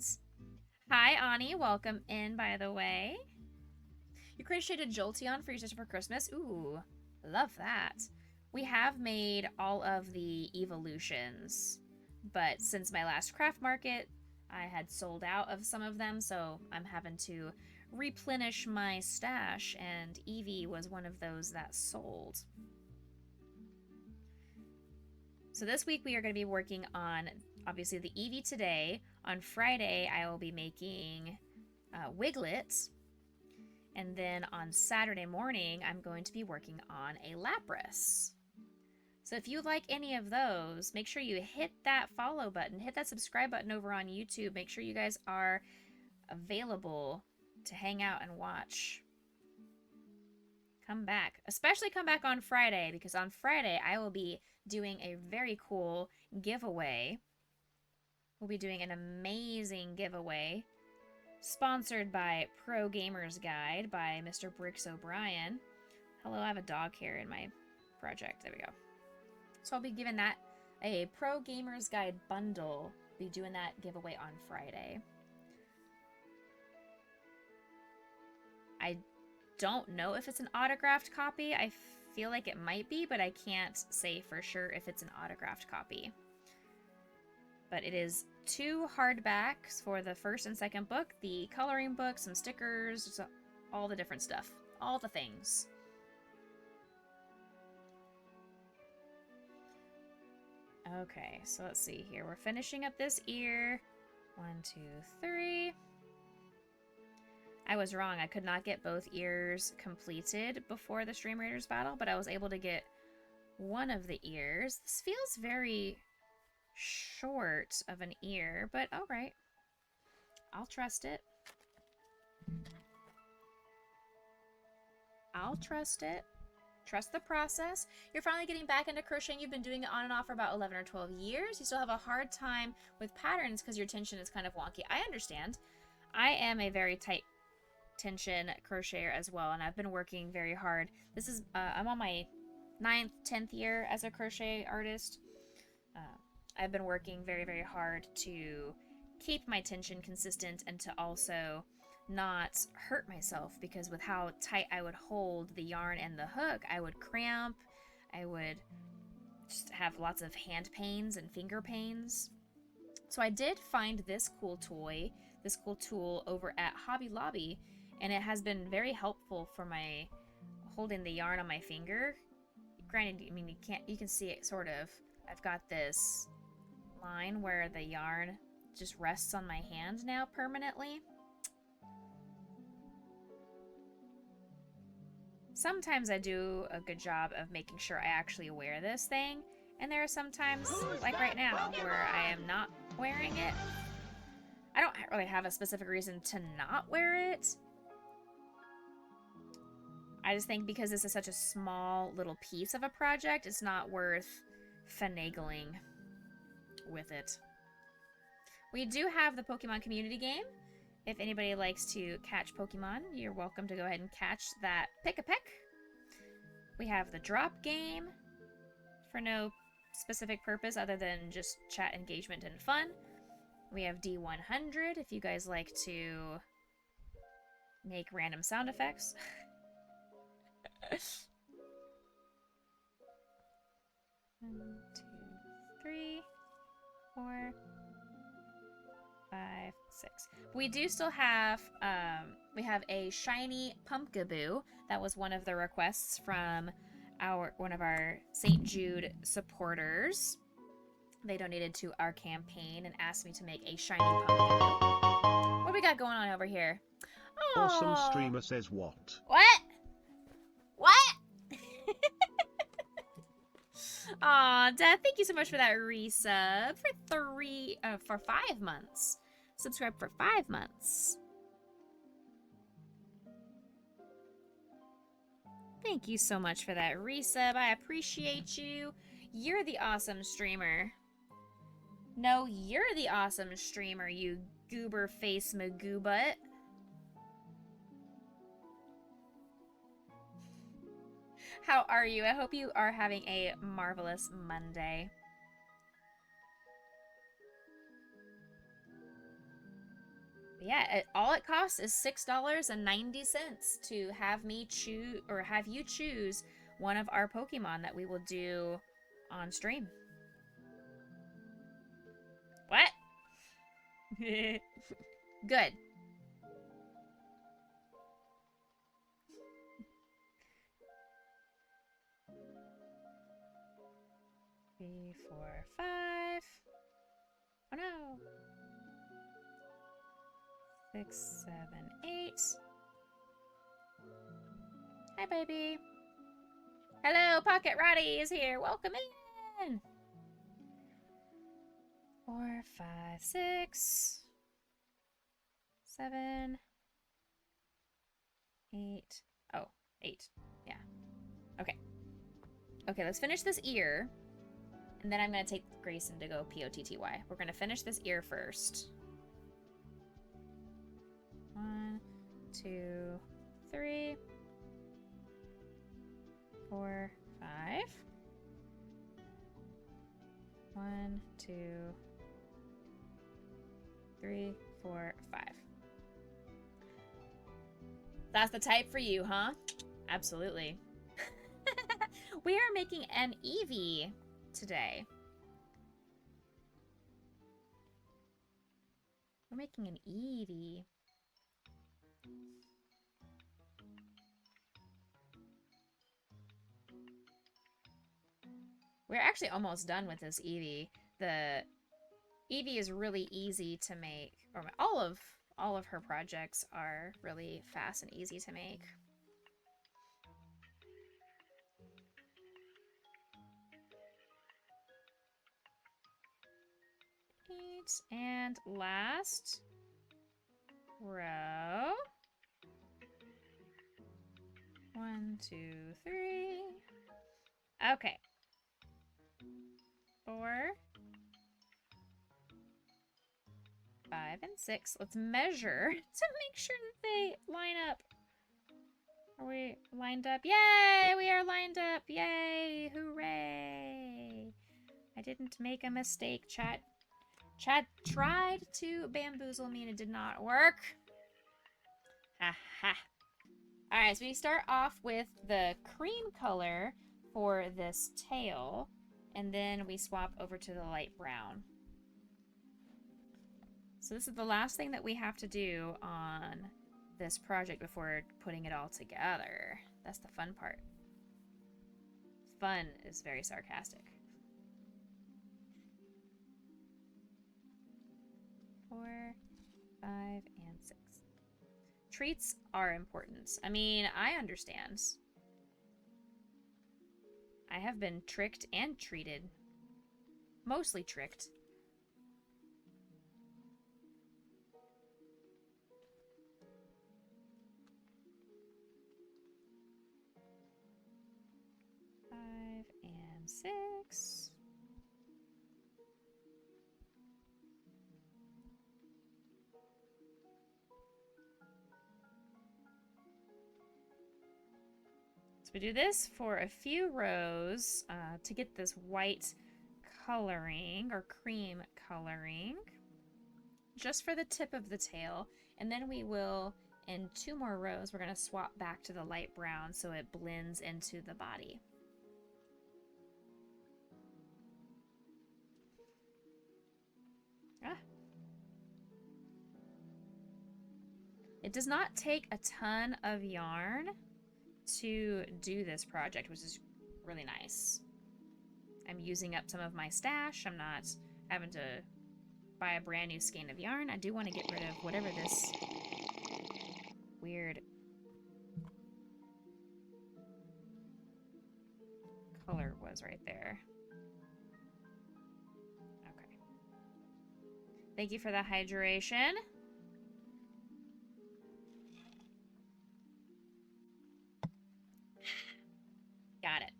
Hi, Ani. Welcome in, by the way. You crocheted Jolteon for your sister for Christmas. Ooh, love that. We have made all of the evolutions, but since my last craft market, I had sold out of some of them, so I'm having to replenish my stash, and Eevee was one of those that sold. So this week we are going to be working on, obviously, the Eevee today. On Friday, I will be making Wiglet, and then on Saturday morning, I'm going to be working on a Lapras. So if you like any of those, make sure you hit that follow button, hit that subscribe button over on YouTube. Make sure you guys are available to hang out and watch. Come back. Especially come back on Friday, because on Friday I will be doing a very cool giveaway. We'll be doing an amazing giveaway sponsored by Pro Gamers Guide by Mr. Bricks O'Brien. Hello, I have a dog hair in my project. There we go. So I'll be giving that a Pro Gamers Guide bundle. Be doing that giveaway on Friday. I don't know if it's an autographed copy. I feel like it might be, but I can't say for sure if it's an autographed copy. But it is 2 hardbacks for the first and second book, the coloring book, some stickers, all the different stuff. All the things. Okay, so let's see here. We're finishing up this ear. 1, 2, 3. I was wrong. I could not get both ears completed before the Stream Raiders battle, but I was able to get one of the ears. This feels very short of an ear, but alright. I'll trust it. I'll trust it. Trust the process. You're finally getting back into crocheting. You've been doing it on and off for about 11 or 12 years. You still have a hard time with patterns because your tension is kind of wonky. I understand. I am a very tight tension crocheter as well, and I've been working very hard. This is I'm on my 9th, 10th year as a crochet artist. I've been working very, very hard to keep my tension consistent and to also not hurt myself, because with how tight I would hold the yarn and the hook, I would cramp. I would just have lots of hand pains and finger pains. So I did find this cool toy, this cool tool over at Hobby Lobby, and it has been very helpful for my holding the yarn on my finger. Granted, I mean, you can see it sort of. I've got this line where the yarn just rests on my hand now permanently. Sometimes I do a good job of making sure I actually wear this thing, and there are some times, like right now, where I am not wearing it. I don't really have a specific reason to not wear it. I just think because this is such a small little piece of a project, it's not worth finagling with it. We do have the Pokemon community game. If anybody likes to catch Pokemon, you're welcome to go ahead and catch that Pick-a-Peck. We have the drop game for no specific purpose other than just chat engagement and fun. We have D100 if you guys like to make random sound effects. 1, 2, 3, 4, 5, 6. We do still have, we have a shiny Pumpkaboo. That was one of the requests from one of our St. Jude supporters. They donated to our campaign and asked me to make a shiny Pumpkaboo. What do we got going on over here? Oh. Awesome streamer says what? What? What? Aw, Dad, thank you so much for that resub for 5 months. Subscribe for 5 months. Thank you so much for that resub. I appreciate you. You're the awesome streamer. No, you're the awesome streamer, you goober face magoo butt. How are you? I hope you are having a marvelous Monday. But yeah, all it costs is $6.90 to have me choose, or have you choose one of our Pokemon that we will do on stream. What? Good. Three, 4, 5. Oh no. 6, 7, 8. Hi, baby. Hello, Pocket Roddy is here. Welcome in. 4, 5, 6, 7, 8. Oh, 8. Yeah. Okay. Okay, let's finish this ear. And then I'm going to take Grayson to go POTTY. We're going to finish this ear first. 1, 2, 3, 4, 5. 1, 2, 3, 4, 5. That's the type for you, huh? Absolutely. We are making an Eevee today. We're making an Eevee. We're actually almost done with this Eevee. The Eevee is really easy to make, or all of her projects are really fast and easy to make. And last row. 1, 2, 3. Okay. 4, 5, and 6. Let's measure to make sure that they line up. Are we lined up? Yay! We are lined up. Yay! Hooray! I didn't make a mistake, chat. Chad tried to bamboozle me and it did not work. Ha ha. Alright, so we start off with the cream color for this tail, and then we swap over to the light brown. So this is the last thing that we have to do on this project before putting it all together. That's the fun part. Fun is very sarcastic. 4, 5, and 6. Treats are important. I mean, I understand. I have been tricked and treated. Mostly tricked. And 6. So we do this for a few rows to get this white coloring or cream coloring just for the tip of the tail, and then we will in 2 more rows, we're going to swap back to the light brown so it blends into the body. Ah. It does not take a ton of yarn to do this project, which is really nice. I'm using up some of my stash. I'm not having to buy a brand new skein of yarn. I do want to get rid of whatever this weird color was right there. Okay. Thank you for the hydration. Got it.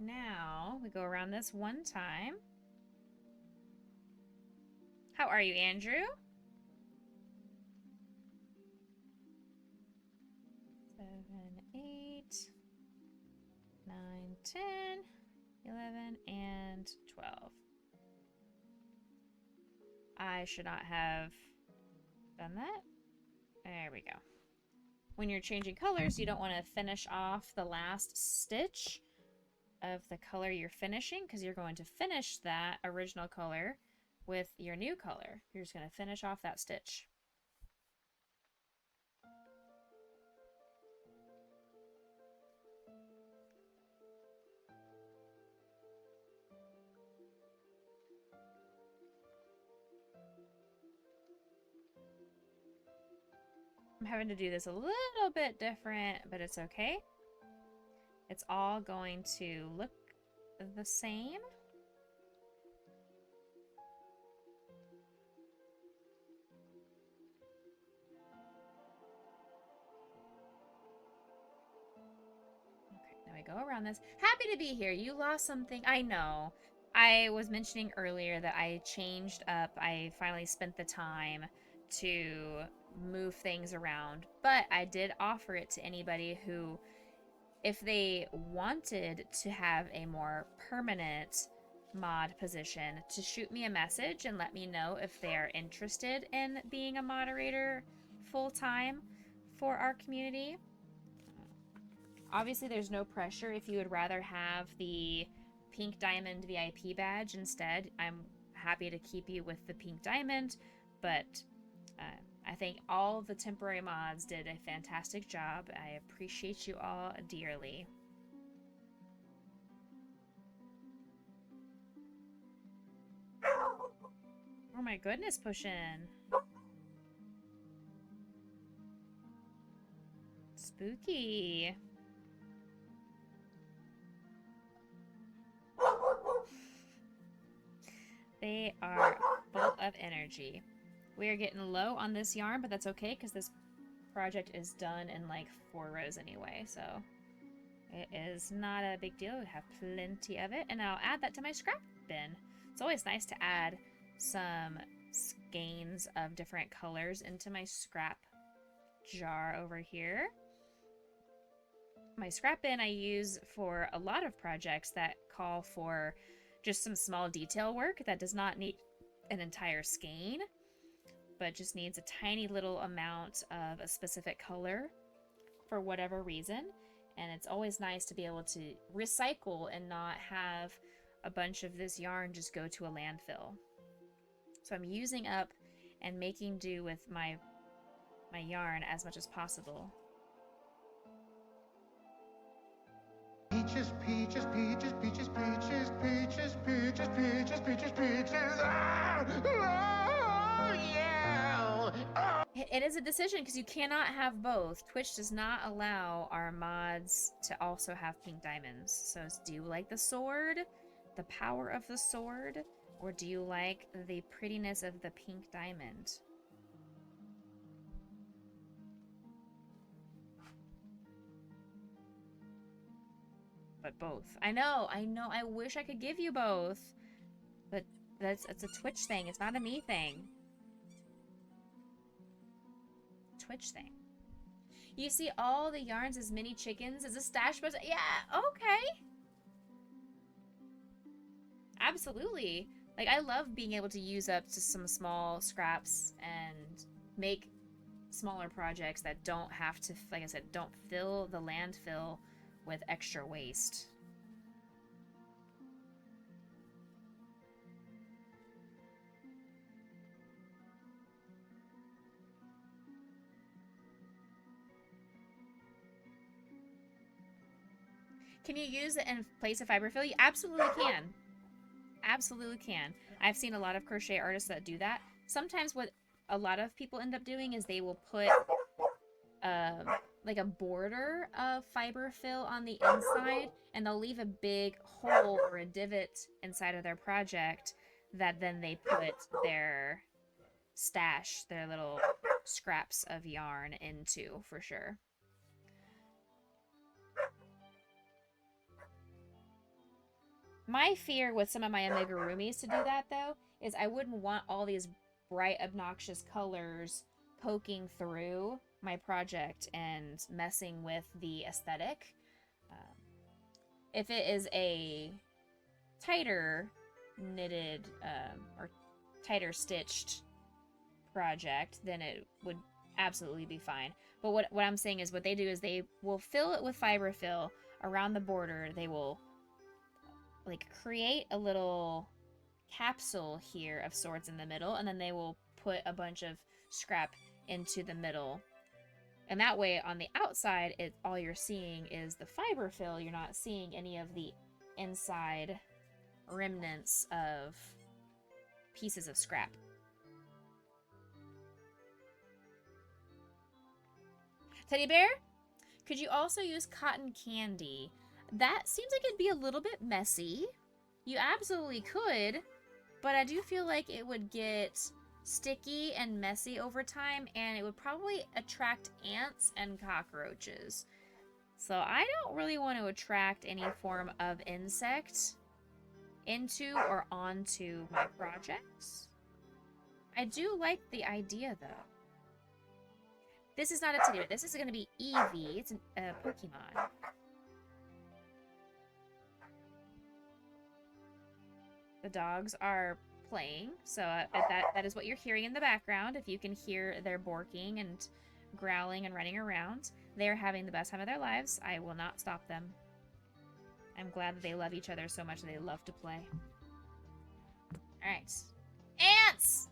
Now we go around this one time. How are you, Andrew? 7, 8, 9, 10, 11, and 12. I should not have done that. There we go. When you're changing colors, you don't want to finish off the last stitch of the color you're finishing, because you're going to finish that original color with your new color. You're just going to finish off that stitch. I'm having to do this a little bit different, but it's okay. It's all going to look the same. Okay, now we go around this. Happy to be here. You lost something. I know. I was mentioning earlier that I changed up. I finally spent the time to move things around, but I did offer it to anybody who, if they wanted to have a more permanent mod position, to shoot me a message and let me know if they are interested in being a moderator full-time for our community. Obviously, there's no pressure. If you would rather have the pink diamond VIP badge instead, I'm happy to keep you with the pink diamond, but I think all the temporary mods did a fantastic job. I appreciate you all dearly. Oh my goodness, Pushin'. Spooky. They are full of energy. We are getting low on this yarn, but that's okay because this project is done in like 4 rows anyway, so it is not a big deal. We have plenty of it, and I'll add that to my scrap bin. It's always nice to add some skeins of different colors into my scrap jar over here. My scrap bin I use for a lot of projects that call for just some small detail work that does not need an entire skein, but just needs a tiny little amount of a specific color for whatever reason. And it's always nice to be able to recycle and not have a bunch of this yarn just go to a landfill. So I'm using up and making do with my yarn as much as possible. Peaches, peaches, peaches, peaches, peaches, peaches, peaches, peaches, peaches, peaches. Ah! Oh, yeah! Oh. It is a decision because you cannot have both. Twitch does not allow our mods to also have pink diamonds. So do you like the sword, the power of the sword, or do you like the prettiness of the pink diamond? But both. I know, I wish I could give you both. But it's a Twitch thing, it's not a me thing. Twitch thing. You see all the yarns as mini chickens as a stash, but yeah, okay. Absolutely. Like, I love being able to use up just some small scraps and make smaller projects that don't have to, like I said, don't fill the landfill with extra waste. Can you use it in place of fiberfill? You absolutely can. Absolutely can. I've seen a lot of crochet artists that do that. Sometimes what a lot of people end up doing is they will put uh, like a border of fiberfill on the inside, and they'll leave a big hole or a divot inside of their project that then they put their stash, their little scraps of yarn into, for sure. My fear with some of my amigurumis to do that, though, is I wouldn't want all these bright, obnoxious colors poking through my project and messing with the aesthetic. Um, if it is a tighter knitted or tighter stitched project, then it would absolutely be fine. But what I'm saying is what they do is they will fill it with fiberfill around the border. They will like create a little capsule here of sorts in the middle, and then they will put a bunch of scrap into the middle. And that way on the outside, all you're seeing is the fiberfill. You're not seeing any of the inside remnants of pieces of scrap. Teddy bear? Could you also use cotton candy? That seems like it'd be a little bit messy. You absolutely could, but I do feel like it would get sticky and messy over time, and it would probably attract ants and cockroaches. So I don't really want to attract any form of insect into or onto my projects. I do like the idea, though. This is not a teddy bear. This is going to be Eevee. It's a Pokemon. The dogs are playing, so that is what you're hearing in the background. If you can hear their barking and growling and running around, they are having the best time of their lives. I will not stop them. I'm glad that they love each other so much that they love to play. Alright. Ants!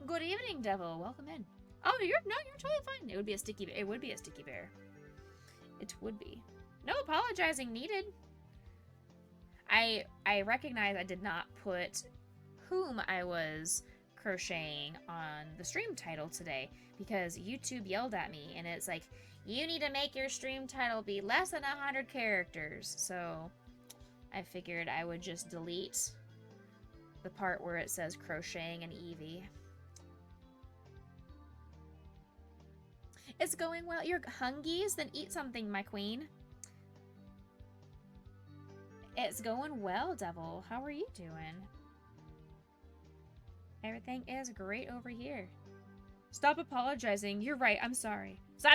Good evening, Devil. Welcome in. Oh, you're totally fine. It would be a sticky bear. It would be a sticky bear. It would be. No apologizing needed. I recognize I did not put whom I was crocheting on the stream title today because YouTube yelled at me, and it's like, you need to make your stream title be less than 100 characters. So I figured I would just delete the part where it says crocheting and Eevee. It's going well. You're hungies? Then eat something, my queen. It's going well, Devil. How are you doing? Everything is great over here. Stop apologizing. You're right. I'm sorry. Stop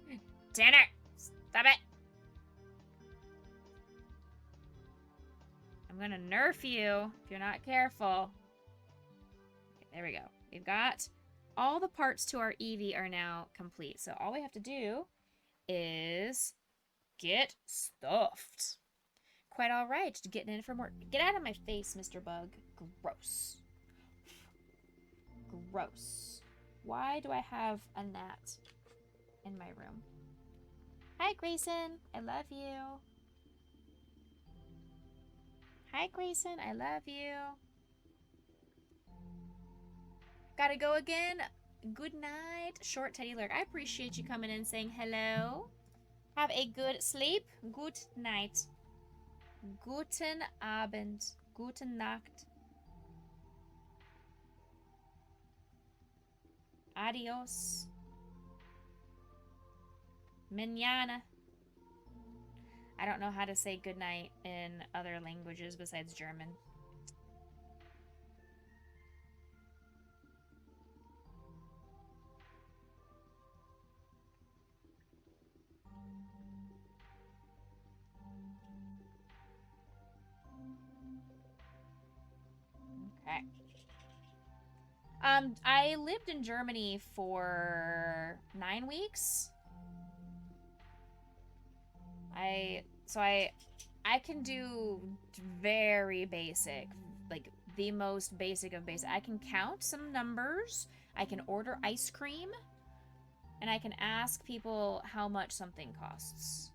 it! Tanner! Stop it! I'm gonna nerf you if you're not careful. Okay, there we go. We've got all the parts to our Eevee are now complete. So all we have to do is get stuffed. Quite all right. Getting in for more. Get out of my face, Mr. Bug. Gross. Gross. Why do I have a gnat in my room? Hi, Grayson. I love you. Hi, Grayson. I love you. Gotta go again. Good night. Short Teddy Lurk. I appreciate you coming in saying hello. Have a good sleep. Good night. Guten Abend. Guten Nacht. Adios. Mañana. I don't know how to say goodnight in other languages besides German. Okay. I lived in Germany for 9 weeks. I can do very basic, like the most basic of basic. I can count some numbers, I can order ice cream, and I can ask people how much something costs.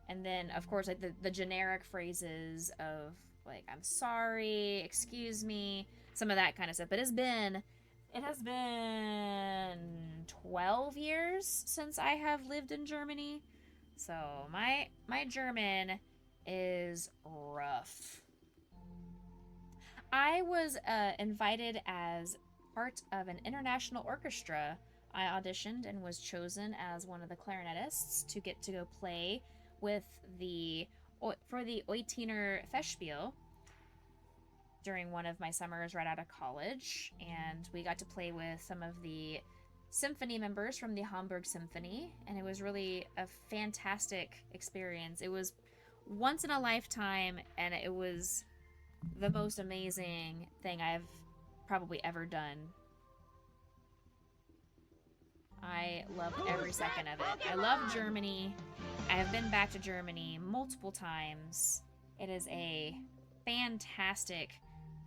And then, of course, like the generic phrases of like I'm sorry, excuse me, some of that kind of stuff. But it has been 12 years since I have lived in Germany. So my German is rough. I was invited as part of an international orchestra. I auditioned and was chosen as one of the clarinetists to get to go play with for the Oitiner Festspiel during one of my summers right out of college, and we got to play with some of the symphony members from the Hamburg Symphony, and it was really a fantastic experience. It was once in a lifetime, and it was the most amazing thing I've probably ever done. I loved every second of it. I love Germany. I have been back to Germany multiple times. It is a fantastic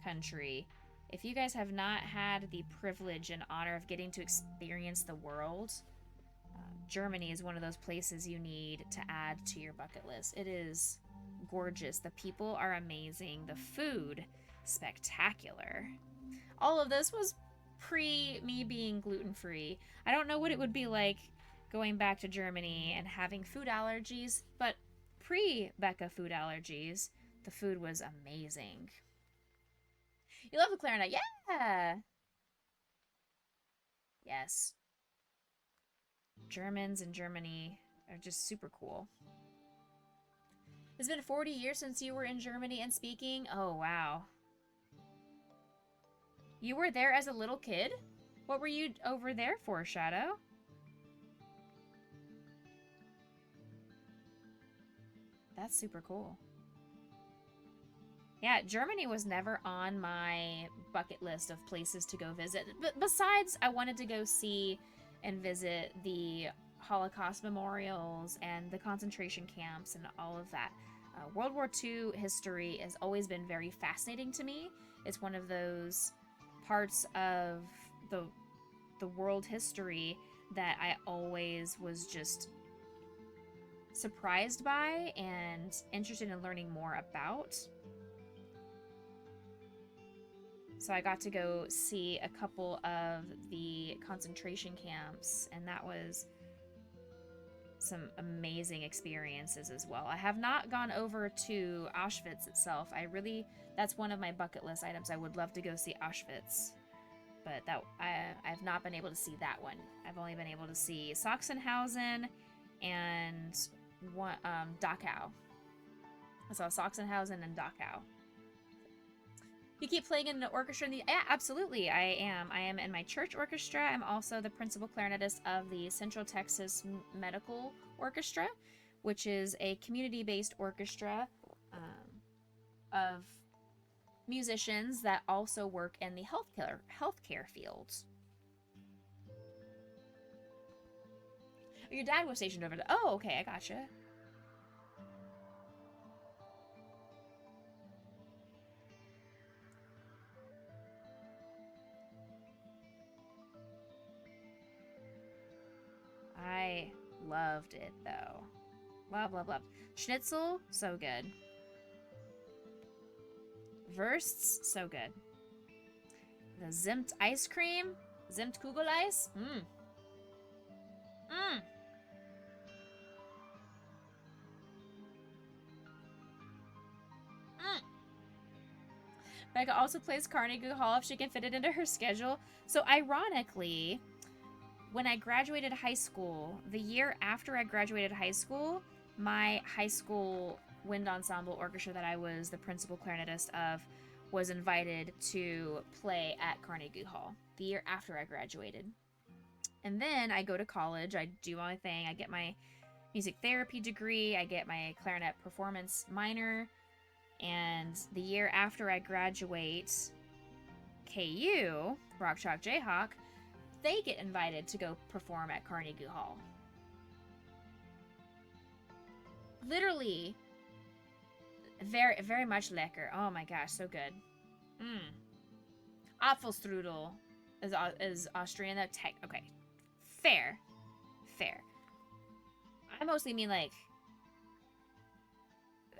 country. If you guys have not had the privilege and honor of getting to experience the world, Germany is one of those places you need to add to your bucket list. It is gorgeous. The people are amazing. The food, spectacular. All of this was pre me being gluten-free. I don't know what it would be like going back to Germany and having food allergies, but pre-Becca food allergies, the food was amazing. You love the clarinet? Yeah! Yes. Germans in Germany are just super cool. It's been 40 years since you were in Germany and speaking? Oh, wow. You were there as a little kid? What were you over there for, Shadow? That's super cool. Yeah, Germany was never on my bucket list of places to go visit. But besides, I wanted to go see and visit the Holocaust memorials and the concentration camps and all of that. World War II history has always been very fascinating to me. It's one of those parts of the world history that I always was just surprised by and interested in learning more about. So I got to go see a couple of the concentration camps, and that was some amazing experiences as well. I have not gone over to Auschwitz itself. That's one of my bucket list items. I would love to go see Auschwitz, but I've not been able to see that one. I've only been able to see Sachsenhausen and Dachau. I saw Sachsenhausen and Dachau. You keep playing in an orchestra? Yeah, absolutely, I am. I am in my church orchestra. I'm also the principal clarinetist of the Central Texas Medical Orchestra, which is a community-based orchestra of musicians that also work in the healthcare field. Your dad was stationed over there. Oh, okay, I gotcha. I loved it, though. Love, love, love. Schnitzel, so good. Wursts, so good. The Zimt ice cream, Zimt Kugeleis, mmm. Mmm. Mmm. Becca also plays Carnegie Hall if she can fit it into her schedule. So ironically, when I graduated high school, the year after I graduated high school, my high school wind ensemble orchestra that I was the principal clarinetist of was invited to play at Carnegie Hall the year after I graduated. And then I go to college, I do my thing, I get my music therapy degree, I get my clarinet performance minor, and the year after I graduate, KU, Rock Chalk Jayhawk, they get invited to go perform at Carnegie Hall. Literally, very, very much lekker. Oh my gosh, so good. Apfelstrudel is Austrian. That okay, fair. I mostly mean like,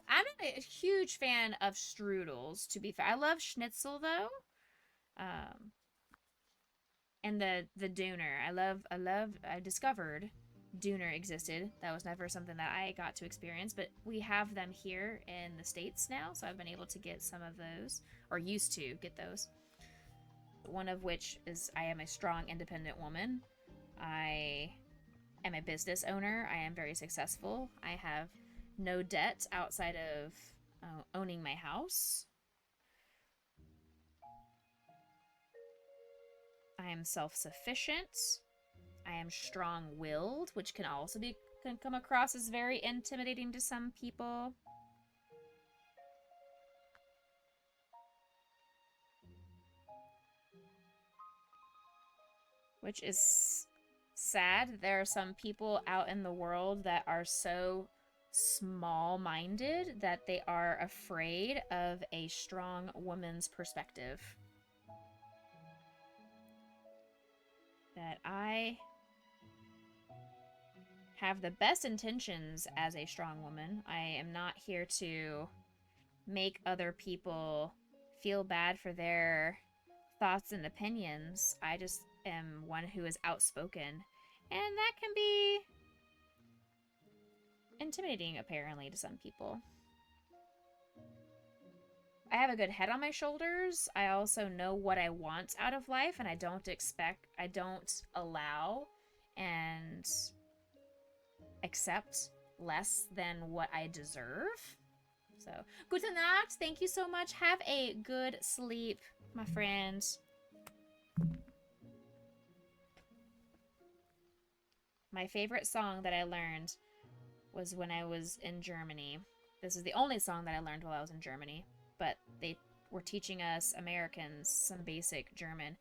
I'm not a huge fan of strudels, to be fair. I love schnitzel though. And the Döner. I discovered Döner existed. That was never something that I got to experience, but we have them here in the States now, so I've been able to get some of those, or used to get those. One of which is I am a strong, independent woman. I am a business owner. I am very successful. I have no debt outside of owning my house. I am self-sufficient. I am strong-willed, which can also can come across as very intimidating to some people. Which is sad. There are some people out in the world that are so small-minded that they are afraid of a strong woman's perspective. That I have the best intentions as a strong woman. I am not here to make other people feel bad for their thoughts and opinions. I just am one who is outspoken. And that can be intimidating, apparently, to some people. I have a good head on my shoulders. I also know what I want out of life, and I don't allow and accept less than what I deserve. So, gute Nacht. Thank you so much. Have a good sleep, my friend. My favorite song that I learned was when I was in Germany. This is the only song that I learned while I was in Germany, but they were teaching us Americans some basic German.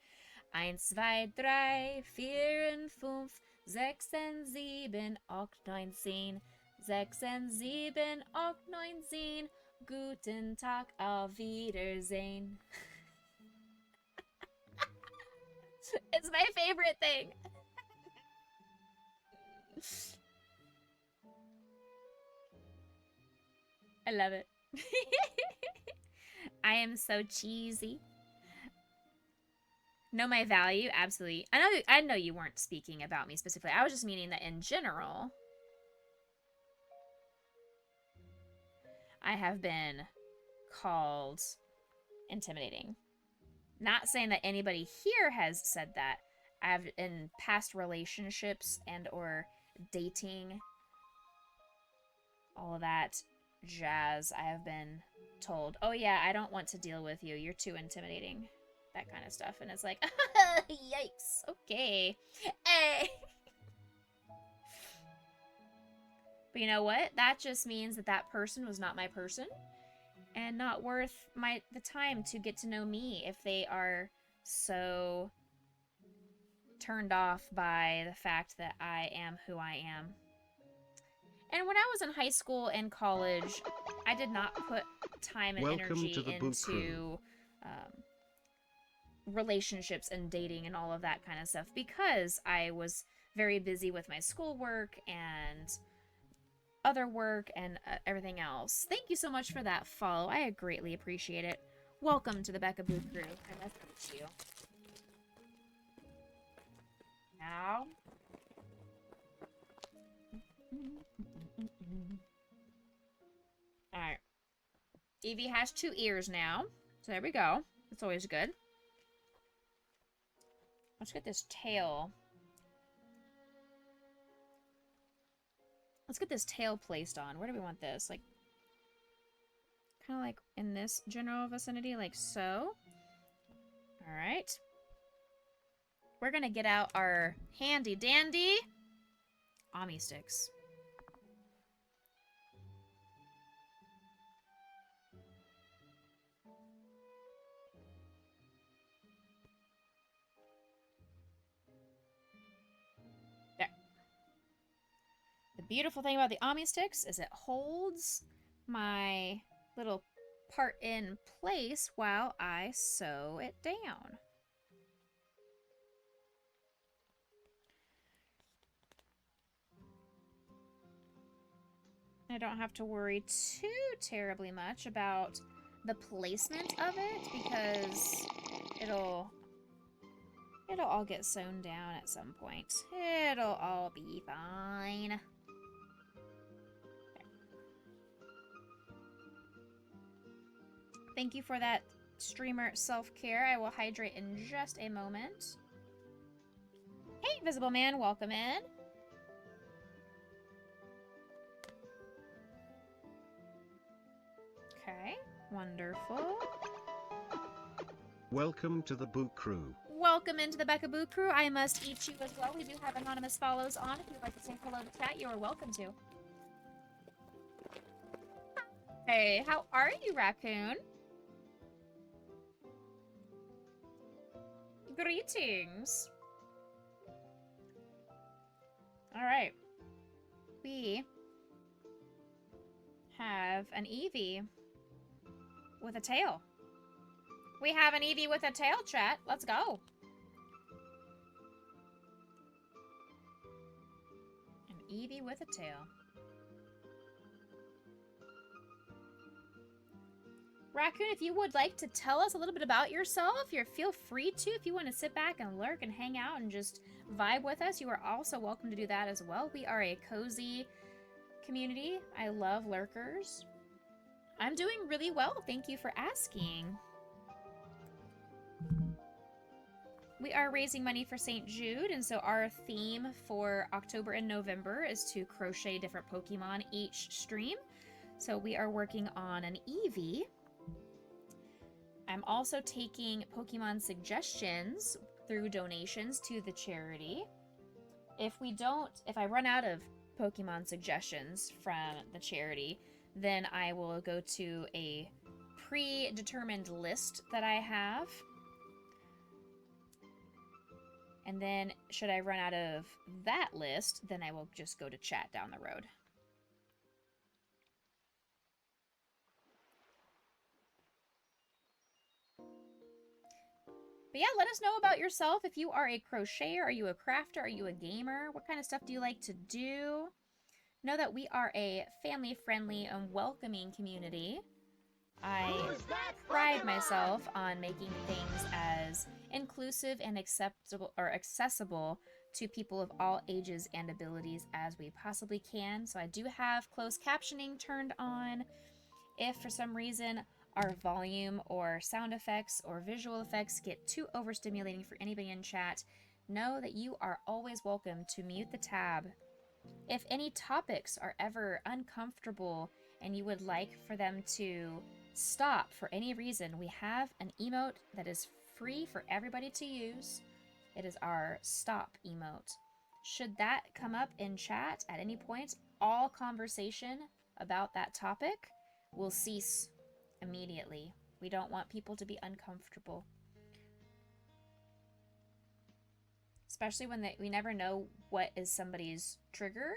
1, 2, 3, 4, 5, 6, 7, 8, 9, 10. 6, 7, 8, 9, 10. Guten Tag, auf Wiedersehen. It's my favorite thing. I love it. I am so cheesy. Know my value? Absolutely. I know you weren't speaking about me specifically. I was just meaning that in general, I have been called intimidating. Not saying that anybody here has said that. I've in past relationships and or dating, all of that jazz, I have been told, oh yeah, I don't want to deal with you. You're too intimidating. That kind of stuff. And it's like, yikes. Okay. Hey. But you know what? That just means that that person was not my person and not worth the time to get to know me if they are so turned off by the fact that I am who I am. And when I was in high school and college, I did not put time and energy into relationships and dating and all of that kind of stuff because I was very busy with my schoolwork and other work and everything else. Thank you so much for that follow. I greatly appreciate it. Welcome to the Becca Boo crew. I messaged you. Now. Alright. Eevee has 2 ears now. So there we go. That's always good. Let's get this tail. Let's get this tail placed on. Where do we want this? Like, kind of like in this general vicinity, like so. Alright. We're gonna get out our handy dandy Ami sticks. beautiful thing about the Ami sticks is it holds my little part in place while I sew it down. I don't have to worry too terribly much about the placement of it because it'll all get sewn down at some point. It'll all be fine. Thank you for that streamer self-care. I will hydrate in just a moment. Hey, Visible Man, welcome in. Okay, wonderful. Welcome to the Boo Crew. Welcome into the Becca Boo Crew. I must eat you as well. We do have anonymous follows on. If you'd like to say hello to chat, you are welcome to. Hey, how are you, Raccoon? Greetings. All right. We have an Eevee with a tail. We have an Eevee with a tail, chat. Let's go. An Eevee with a tail. Raccoon, if you would like to tell us a little bit about yourself, feel free to. If you want to sit back and lurk and hang out and just vibe with us, you are also welcome to do that as well. We are a cozy community. I love lurkers. I'm doing really well. Thank you for asking. We are raising money for St. Jude, and so our theme for October and November is to crochet different Pokemon each stream. So we are working on an Eevee. I'm also taking Pokemon suggestions through donations to the charity. If I run out of Pokemon suggestions from the charity, then I will go to a predetermined list that I have. And then, should I run out of that list, then I will just go to chat down the road. But yeah, let us know about yourself. If you are a crocheter, are you a crafter, are you a gamer? What kind of stuff do you like to do? Know that we are a family-friendly and welcoming community. I pride myself on making things as inclusive and accessible to people of all ages and abilities as we possibly can. So I do have closed captioning turned on. If for some reason our volume or sound effects or visual effects get too overstimulating for anybody in chat, know that you are always welcome to mute the tab. If any topics are ever uncomfortable and you would like for them to stop for any reason, we have an emote that is free for everybody to use. It is our stop emote. Should that come up in chat at any point, all conversation about that topic will cease immediately. We don't want people to be uncomfortable. Especially when we never know what is somebody's trigger.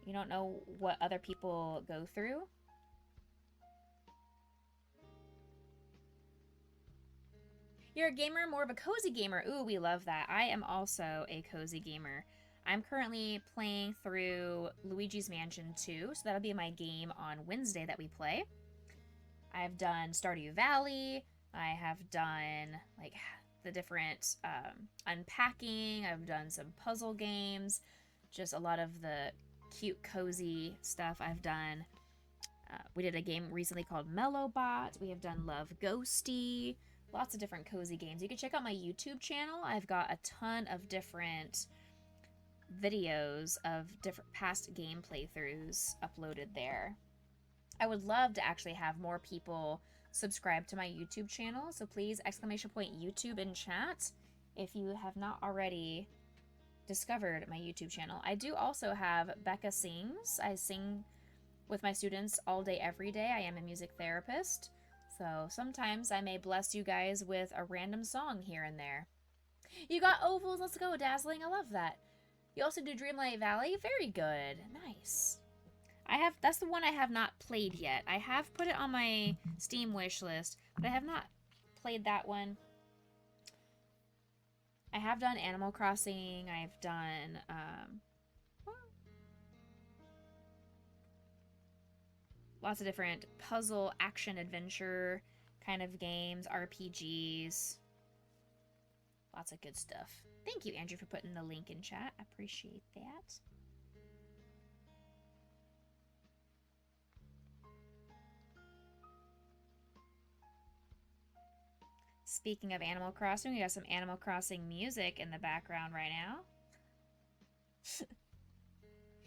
You don't know what other people go through. You're a gamer, more of a cozy gamer. Ooh, we love that. I am also a cozy gamer. I'm currently playing through Luigi's Mansion 2, so that'll be my game on Wednesday that we play. I've done Stardew Valley. I have done like the different unpacking. I've done some puzzle games. Just a lot of the cute, cozy stuff I've done. We did a game recently called Mellowbot. We have done Love Ghosty. Lots of different cozy games. You can check out my YouTube channel. I've got a ton of different videos of different past game playthroughs uploaded there. I would love to actually have more people subscribe to my YouTube channel, so please !YouTube in chat if you have not already discovered my YouTube channel. I do also have Becca Sings. I sing with my students all day, every day. I am a music therapist, so sometimes I may bless you guys with a random song here and there. You got ovals, let's go, Dazzling, I love that. You also do Dreamlight Valley? Very good. Nice. That's the one I have not played yet. I have put it on my Steam wish list, but I have not played that one. I have done Animal Crossing. I've done, lots of different puzzle, action, adventure kind of games, RPGs. Lots of good stuff. Thank you, Andrew, for putting the link in chat. I appreciate that. Speaking of Animal Crossing, we got some Animal Crossing music in the background right now.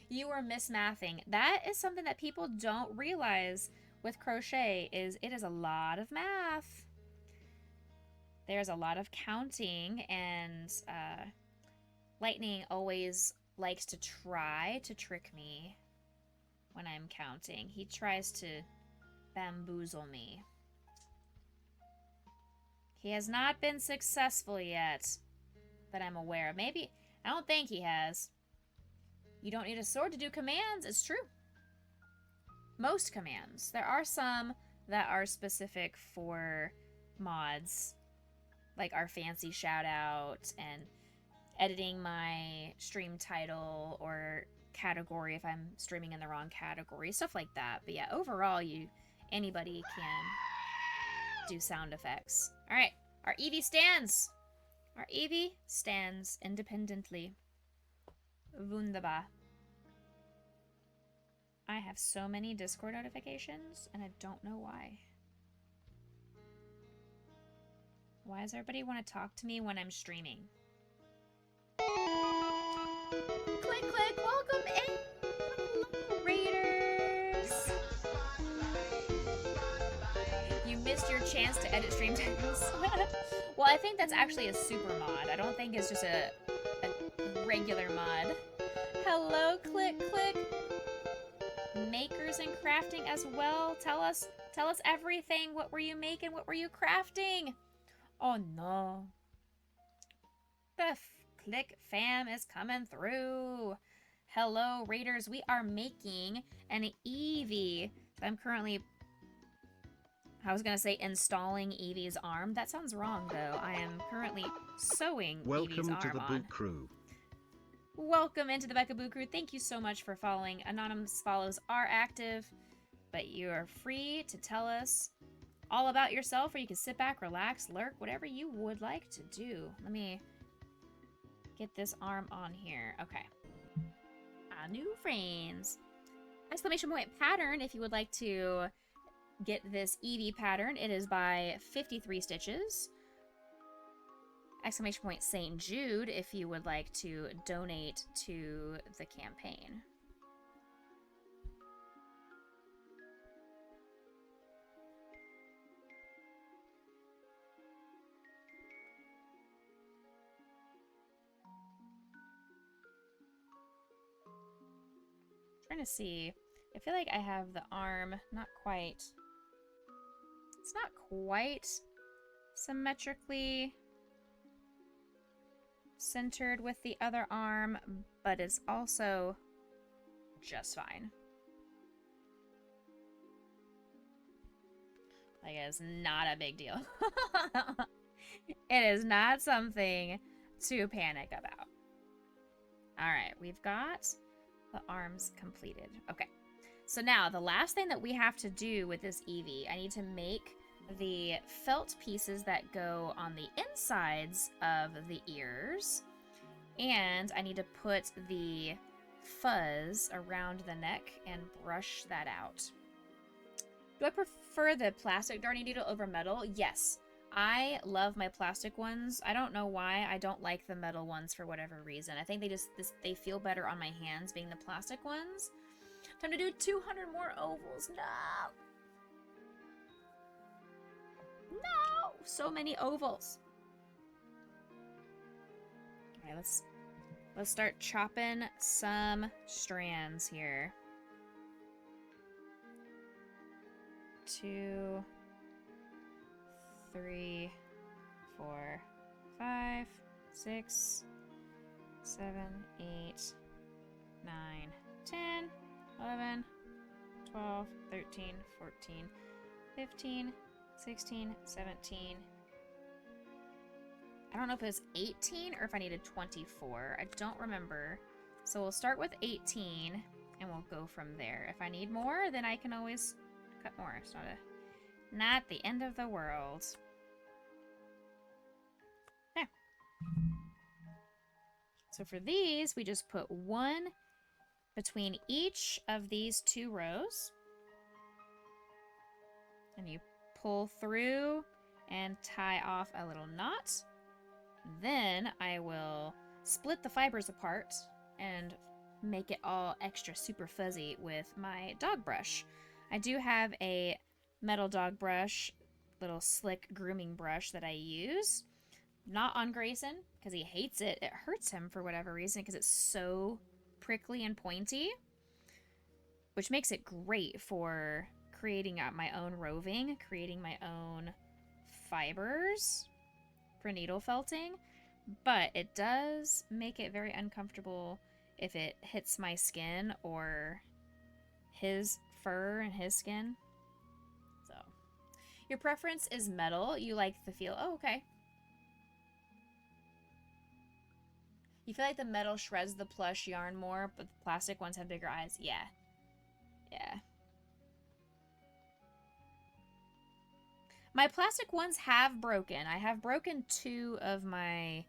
You were mismathing. That is something that people don't realize with crochet is it is a lot of math. There's a lot of counting, and Lightning always likes to try to trick me when I'm counting. He tries to bamboozle me. He has not been successful yet that I'm aware of. Maybe, I don't think he has. You don't need a sword to do commands. It's true. Most commands. There are some that are specific for mods, like our fancy shout out and editing my stream title or category if I'm streaming in the wrong category, stuff like that. But yeah, overall, anybody can do sound effects. All right, our Eevee stands. Our Eevee stands independently. Wunderbar. I have so many Discord notifications, and I don't know why. Why does everybody want to talk to me when I'm streaming? Click, click, welcome in, Raiders! You missed your chance to edit stream titles. Well, I think that's actually a super mod. I don't think it's just a regular mod. Hello, click, click. Makers and crafting as well. Tell us everything. What were you making? What were you crafting? Oh no. The Click fam is coming through. Hello, Raiders. We are making an Eevee. I'm currently, I was going to say installing Eevee's arm. That sounds wrong, though. I am currently sewing Eevee's arm on. Welcome to the Boot Crew. Welcome into the Becca Boo Crew. Thank you so much for following. Anonymous follows are active, but you are free to tell us all about yourself, or you can sit back, relax, lurk, whatever you would like to do. Let me get this arm on here. Okay. New friends. Exclamation point pattern if you would like to get this Eevee pattern. It is by 53 stitches. Exclamation point St. Jude if you would like to donate to the campaign. Trying to see. I feel like I have the arm not quite. It's not quite symmetrically centered with the other arm, but it's also just fine. Like, it's not a big deal. It is not something to panic about. Alright, we've got the arms completed. Okay, so now the last thing that we have to do with this Eevee, I need to make the felt pieces that go on the insides of the ears, and I need to put the fuzz around the neck and brush that out. Do I prefer the plastic darning needle over metal? Yes. I love my plastic ones. I don't know why I don't like the metal ones for whatever reason. I think they feel better on my hands being the plastic ones. Time to do 200 more ovals. No! No! So many ovals. Alright, let's start chopping some strands here. 2, 3, 4, 5, 6, 7, 8, 9, 10, 11, 12, 13, 14, 15, 16, 17. I don't know if it was 18 or if I needed 24. I don't remember. So we'll start with 18 and we'll go from there. If I need more, then I can always cut more. It's not the end of the world. Okay. So for these, we just put one between each of these 2 rows. And you pull through and tie off a little knot. Then I will split the fibers apart and make it all extra super fuzzy with my dog brush. I do have a metal dog brush, little slick grooming brush that I use. Not on Grayson, because he hates it. It hurts him for whatever reason, because it's so prickly and pointy, which makes it great for creating out my own roving, creating my own fibers for needle felting, but it does make it very uncomfortable if it hits my skin or his fur and his skin. So, your preference is metal. You like the feel. Oh, okay. You feel like the metal shreds the plush yarn more, but the plastic ones have bigger eyes. Yeah. Yeah. My plastic ones have broken. I have broken 2 of my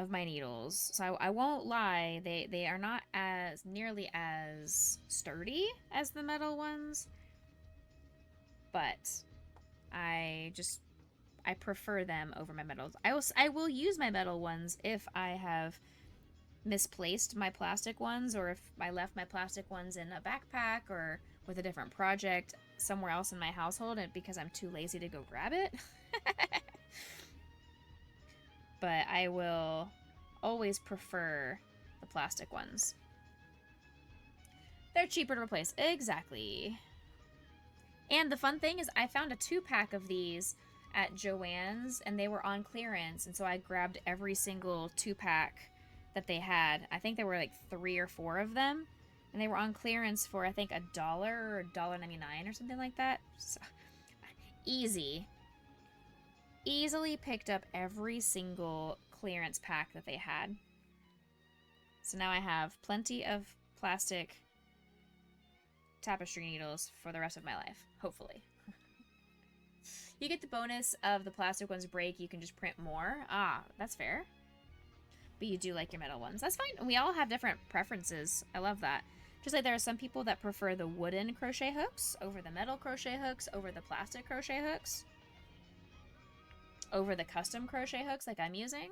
needles. So I won't lie, they are not as nearly as sturdy as the metal ones. But I prefer them over my metals. I will use my metal ones if I have misplaced my plastic ones, or if I left my plastic ones in a backpack or with a different project somewhere else in my household, and because I'm too lazy to go grab it. But I will always prefer the plastic ones. They're cheaper to replace. Exactly. And the fun thing is I found a 2-pack of these at Joann's, and they were on clearance, and so I grabbed every single 2-pack that they had. I think there were like 3 or 4 of them, and they were on clearance for I think $1 or $1.99 or something like that. So, easily picked up every single clearance pack that they had. So now I have plenty of plastic tapestry needles for the rest of my life, hopefully. You get the bonus of the plastic ones break, you can just print more. Ah, that's fair. But you do like your metal ones. That's fine. We all have different preferences. I love that. Just like there are some people that prefer the wooden crochet hooks over the metal crochet hooks, over the plastic crochet hooks, over the custom crochet hooks like I'm using.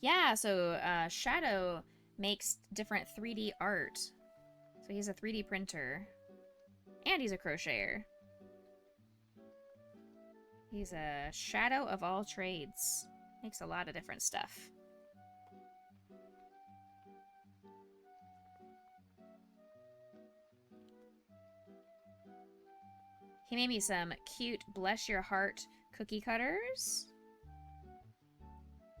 Yeah, so Shadow makes different 3D art. So he's a 3D printer. And he's a crocheter. He's a shadow of all trades. Makes a lot of different stuff. He made me some cute bless your heart cookie cutters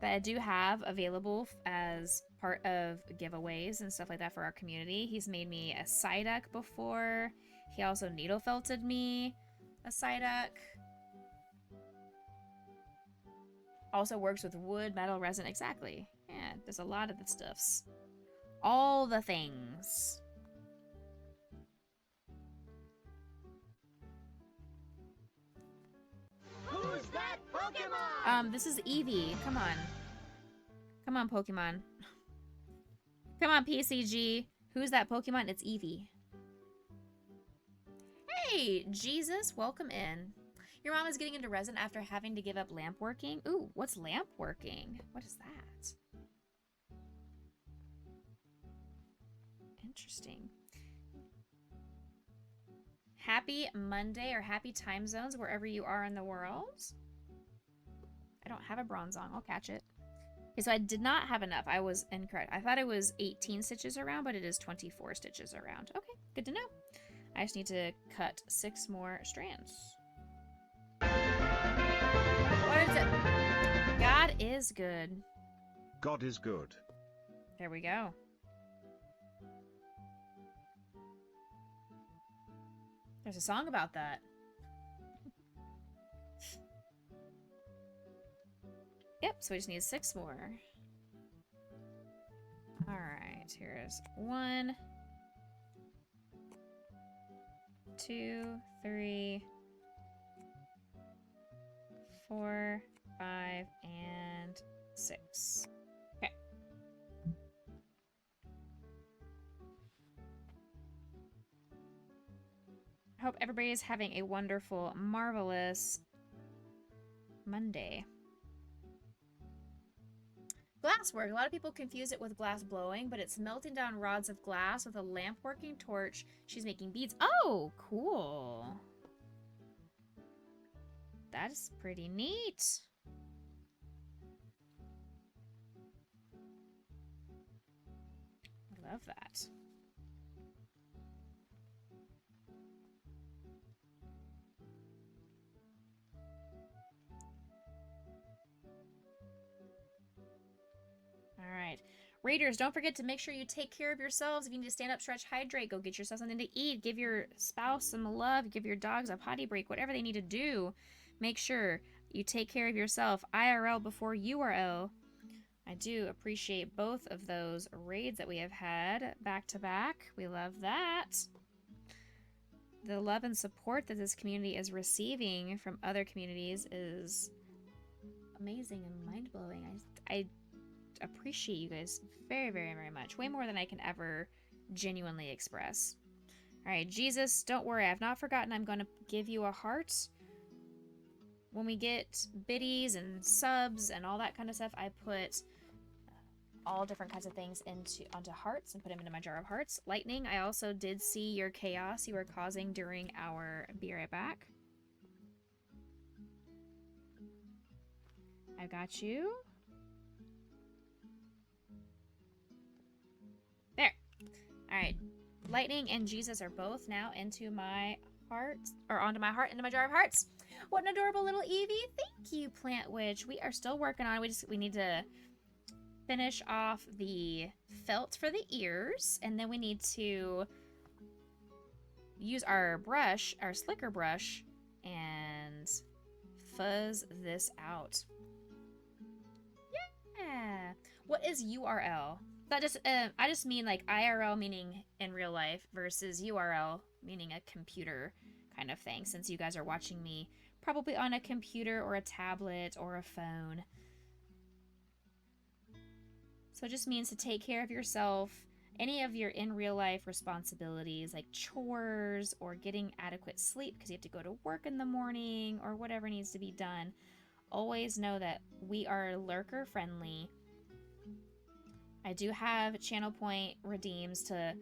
that I do have available as part of giveaways and stuff like that for our community. He's made me a Psyduck before. He also needle felted me a Psyduck. Also works with wood, metal, resin. Exactly. Yeah, there's a lot of the stuffs. All the things. Who's that Pokemon? This is Eevee. Come on. Come on, Pokemon. Come on, PCG. Who's that Pokemon? It's Eevee. Hey, Jesus, welcome in. Your mom is getting into resin after having to give up lamp working. Ooh, what's lamp working? What is that? Interesting. Happy Monday or happy time zones wherever you are in the world. I don't have a bronze on. I'll catch it. Okay, so I did not have enough. I was incorrect. I thought it was 18 stitches around, but it is 24 stitches around. Okay, good to know. I just need to cut 6 more strands. What is it? is good. God is good. There we go. There's a song about that. Yep, so we just need 6 more. Alright, here's 1, 2, 3, 4, 5, and 6. Okay. I hope everybody is having a wonderful, marvelous Monday. Glasswork. A lot of people confuse it with glass blowing, but it's melting down rods of glass with a lamp working torch. She's making beads. Oh, cool. That is pretty neat. I love that. All right. Raiders, don't forget to make sure you take care of yourselves. If you need to stand up, stretch, hydrate, go get yourself something to eat. Give your spouse some love. Give your dogs a potty break. Whatever they need to do, make sure you take care of yourself. IRL before URL. I do appreciate both of those raids that we have had back to back. We love that. The love and support that this community is receiving from other communities is amazing and mind-blowing. I appreciate you guys very, very, very much. Way more than I can ever genuinely express. Alright, Jesus, don't worry. I've not forgotten. I'm going to give you a heart. When we get biddies and subs and all that kind of stuff, I put all different kinds of things onto hearts and put them into my jar of hearts. Lightning, I also did see your chaos you were causing during our Be Right Back. I got you. There. Alright. Lightning and Jesus are both now into my heart, or onto my heart, into my jar of hearts. What an adorable little Eevee. Thank you, Plant Witch. We are still working on it. We need to finish off the felt for the ears, and then we need to use our brush, our slicker brush, and fuzz this out. Yeah. What is URL? That just I just mean like IRL meaning in real life versus URL meaning a computer kind of thing, since you guys are watching me probably on a computer or a tablet or a phone. So it just means to take care of yourself, any of your in real life responsibilities like chores or getting adequate sleep because you have to go to work in the morning or whatever needs to be done. Always know that we are lurker friendly. I do have channel point redeems to,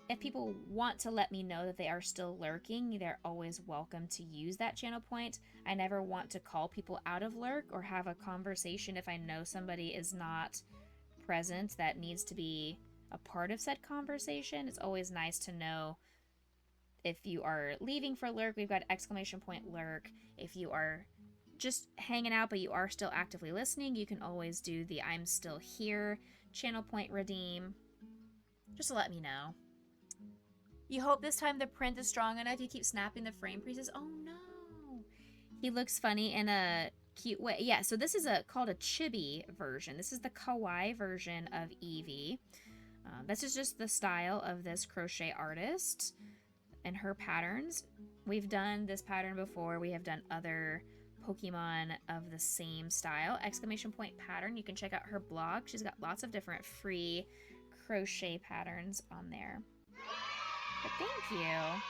if people want to let me know that they are still lurking, they're always welcome to use that channel point. I never want to call people out of lurk or have a conversation if I know somebody is not present that needs to be a part of said conversation. It's always nice to know if you are leaving for lurk. We've got exclamation point lurk. If you are just hanging out but you are still actively listening, you can always do the I'm still here channel point redeem, just to let me know. You hope this time the print is strong enough. You keep snapping the frame pieces. Oh no, he looks funny in a cute way. Yeah, so this is called a chibi version. This is the kawaii version of Eevee. This is just the style of this crochet artist and her patterns. We've done this pattern before. We have done other Pokemon of the same style. Exclamation point pattern. You can check out her blog. She's got lots of different free crochet patterns on there. But thank you.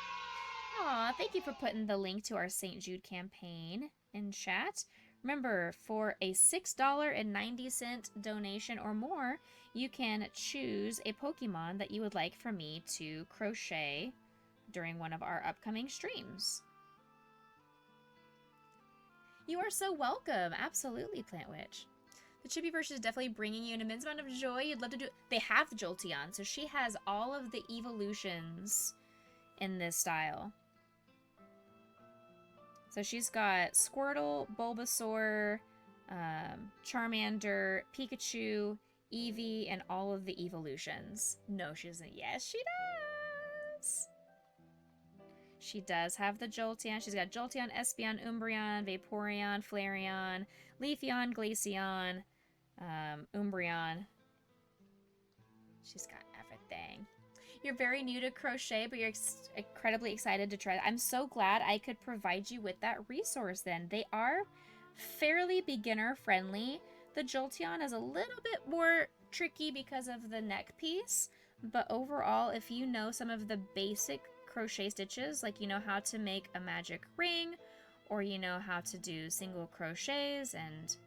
Aw, thank you for putting the link to our St. Jude campaign in chat. Remember, for a $6.90 donation or more, you can choose a Pokemon that you would like for me to crochet during one of our upcoming streams. You are so welcome. Absolutely, Plant Witch. The chibi version is definitely bringing you an immense amount of joy. You'd love to do it. They have Jolteon, so she has all of the evolutions in this style. So she's got Squirtle, Bulbasaur, Charmander, Pikachu, Eevee, and all of the evolutions. No, she doesn't. Yes, she does. She does have the Jolteon. She's got Jolteon, Espeon, Umbreon, Vaporeon, Flareon, Leafeon, Glaceon, Umbreon. She's got everything. You're very new to crochet, but you're incredibly excited to try it. I'm so glad I could provide you with that resource then. They are fairly beginner friendly. The Jolteon is a little bit more tricky because of the neck piece, but overall, if you know some of the basic crochet stitches, like you know how to make a magic ring, or you know how to do single crochets and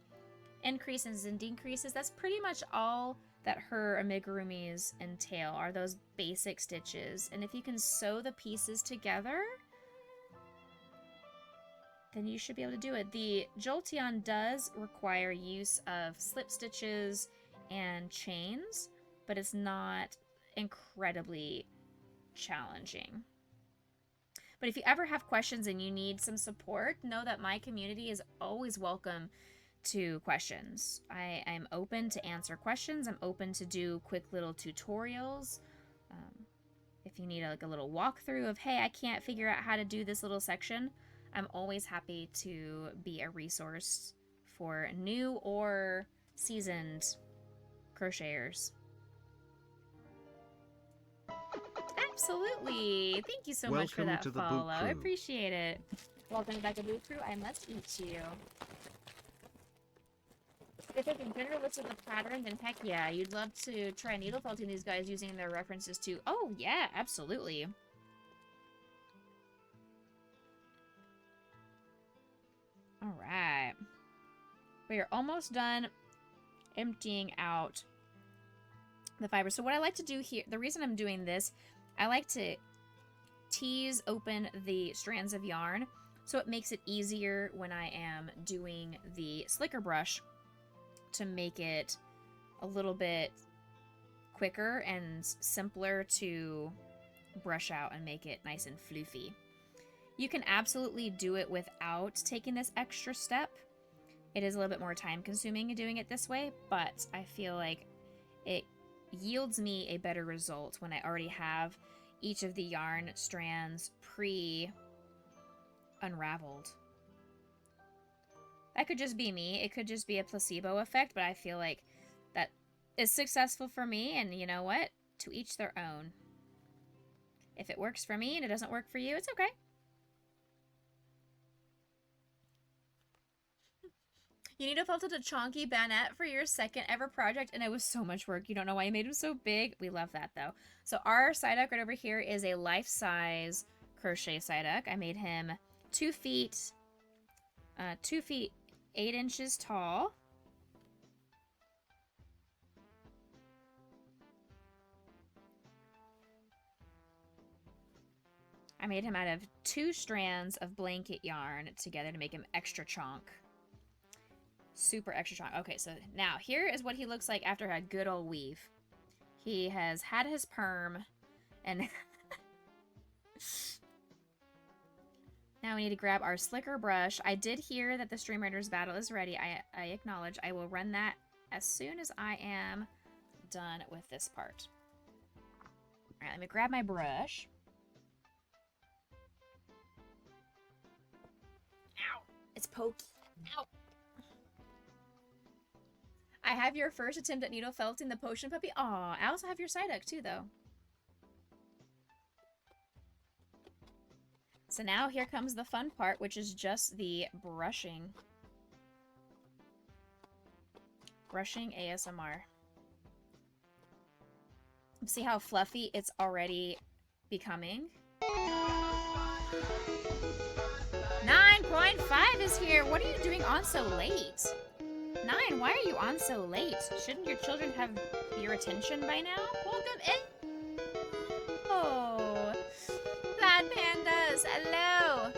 increases and decreases, that's pretty much all that her amigurumis entail, are those basic stitches. And if you can sew the pieces together, then you should be able to do it. The Jolteon does require use of slip stitches and chains, but it's not incredibly challenging. But if you ever have questions and you need some support, know that my community is always welcome to questions. I'm open to answer questions. I'm open to do quick little tutorials. If you need a little walkthrough of, hey, I can't figure out how to do this little section, I'm always happy to be a resource for new or seasoned crocheters. Absolutely. Thank you so much for that follow. I appreciate it. Welcome back to Boot Crew. I must eat you. If it's a general list of the pattern, then heck yeah, you'd love to try needle felting these guys using their references too. Oh yeah, absolutely. Alright. We are almost done emptying out the fiber. So what I like to do here, the reason I'm doing this, I like to tease open the strands of yarn so it makes it easier when I am doing the slicker brush to make it a little bit quicker and simpler to brush out and make it nice and floofy. You can absolutely do it without taking this extra step. It is a little bit more time consuming doing it this way, but I feel like it yields me a better result when I already have each of the yarn strands pre-unraveled. That could just be me. It could just be a placebo effect, but I feel like that is successful for me, and you know what? To each their own. If it works for me and it doesn't work for you, it's okay. You need to felt a chonky bayonet for your second ever project, and it was so much work. You don't know why you made him so big. We love that, though. So our Psyduck right over here is a life-size crochet Psyduck. I made him 2 feet 8 inches tall. I made him out of 2 strands of blanket yarn together to make him extra chonk. Super extra chonk. Okay, so now here is what he looks like after a good old weave. He has had his perm, and now we need to grab our slicker brush. I did hear that the Stream Raiders battle is ready. I acknowledge. I will run that as soon as I am done with this part. Alright, let me grab my brush. Ow! It's pokey. Ow! I have your first attempt at needle felting the potion puppy. Aw, I also have your Psyduck too, though. So now here comes the fun part, which is just the brushing. Brushing ASMR. See how fluffy it's already becoming? 9.5 is here. What are you doing on so late? 9, why are you on so late? Shouldn't your children have your attention by now? Welcome in. Oh, Glad Pandas, hello.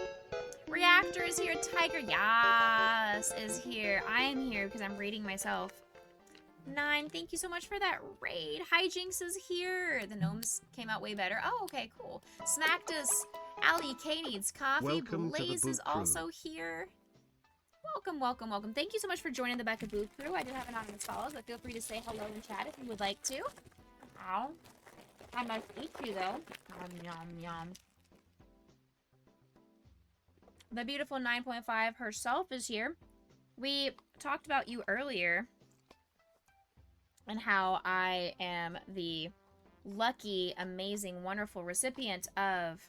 Reactor is here. Tiger, yes, is here. I am here because I'm raiding myself. 9, thank you so much for that raid. Hijinks is here. The gnomes came out way better. Oh, okay, cool. Smacked us. Ali K needs coffee. Welcome Blaze to the is Boot Crew. also here. Welcome, welcome, welcome. Thank you so much for joining the Becca Booth crew. I do have anonymous follows, but feel free to say hello in chat if you would like to. Ow. I must eat you, though. Yum, yum, yum. The beautiful 9.5 herself is here. We talked about you earlier and how I am the lucky, amazing, wonderful recipient of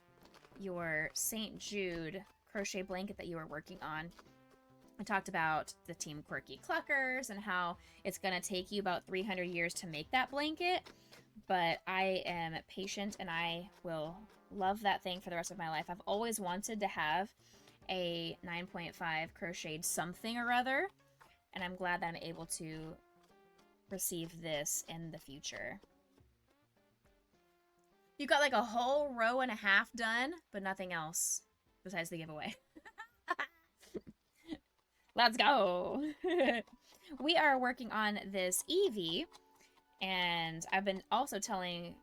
your St. Jude crochet blanket that you were working on. I talked about the Team Quirky Cluckers and how it's going to take you about 300 years to make that blanket, but I am patient and I will love that thing for the rest of my life. I've always wanted to have a 9.5 crocheted something or other, and I'm glad that I'm able to receive this in the future. You got like a whole row and a half done, but nothing else besides the giveaway. Let's go. We are working on this Eevee, and I've been also telling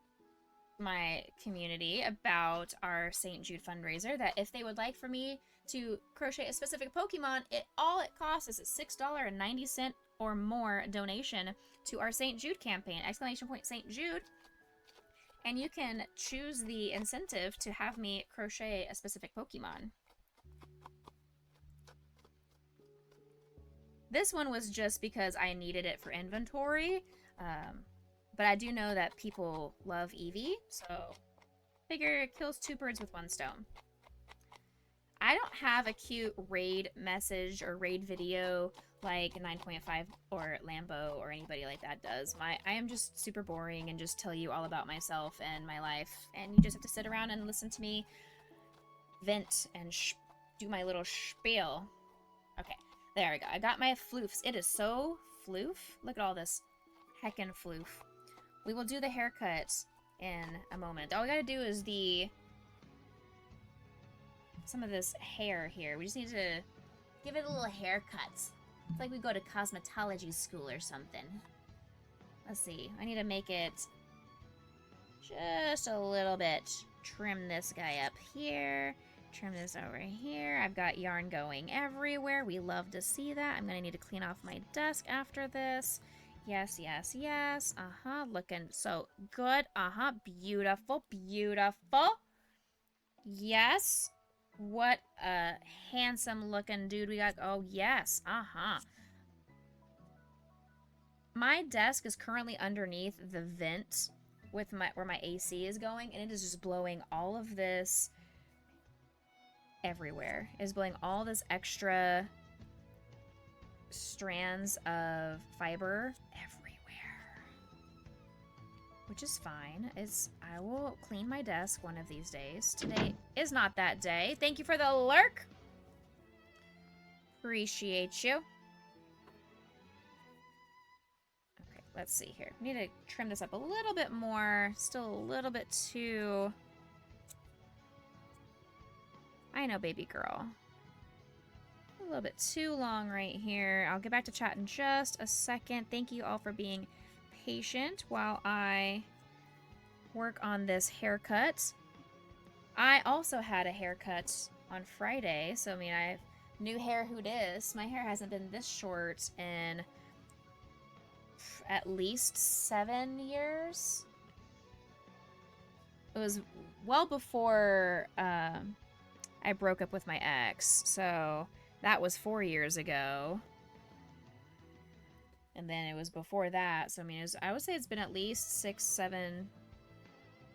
my community about our St. Jude fundraiser that if they would like for me to crochet a specific Pokemon, all it costs is a $6.90 or more donation to our St. Jude campaign, !St. Jude, and you can choose the incentive to have me crochet a specific Pokemon. This one was just because I needed it for inventory, but I do know that people love Eevee, so figure it kills two birds with one stone. I don't have a cute raid message or raid video like 9.5 or Lambo or anybody like that does. I am just super boring and just tell you all about myself and my life, and you just have to sit around and listen to me vent and do my little spiel. Okay. There we go. I got my floofs. It is so floof. Look at all this heckin' floof. We will do the haircut in a moment. All we gotta do is some of this hair here. We just need to give it a little haircut. It's like we go to cosmetology school or something. Let's see. I need to make it just a little bit. Trim this guy up here. Trim this over here. I've got yarn going everywhere. We love to see that. I'm going to need to clean off my desk after this. Yes, yes, yes. Looking so good. Beautiful, beautiful. Yes. What a handsome looking dude we got. Oh, yes. My desk is currently underneath the vent with where my AC is going, and it is just blowing all of this everywhere. Is blowing all this extra strands of fiber everywhere, which is fine. I will clean my desk one of these days. Today is not that day. Thank you for the lurk. Appreciate you. Okay, let's see here. We need to trim this up a little bit more. Still a little bit too... I know, baby girl. A little bit too long right here. I'll get back to chat in just a second. Thank you all for being patient while I work on this haircut. I also had a haircut on Friday, so I mean, I have new hair who dis. My hair hasn't been this short in at least 7 years. It was well before I broke up with my ex, so that was 4 years ago. And then it was before that, so I mean, I would say it's been at least 6, 7,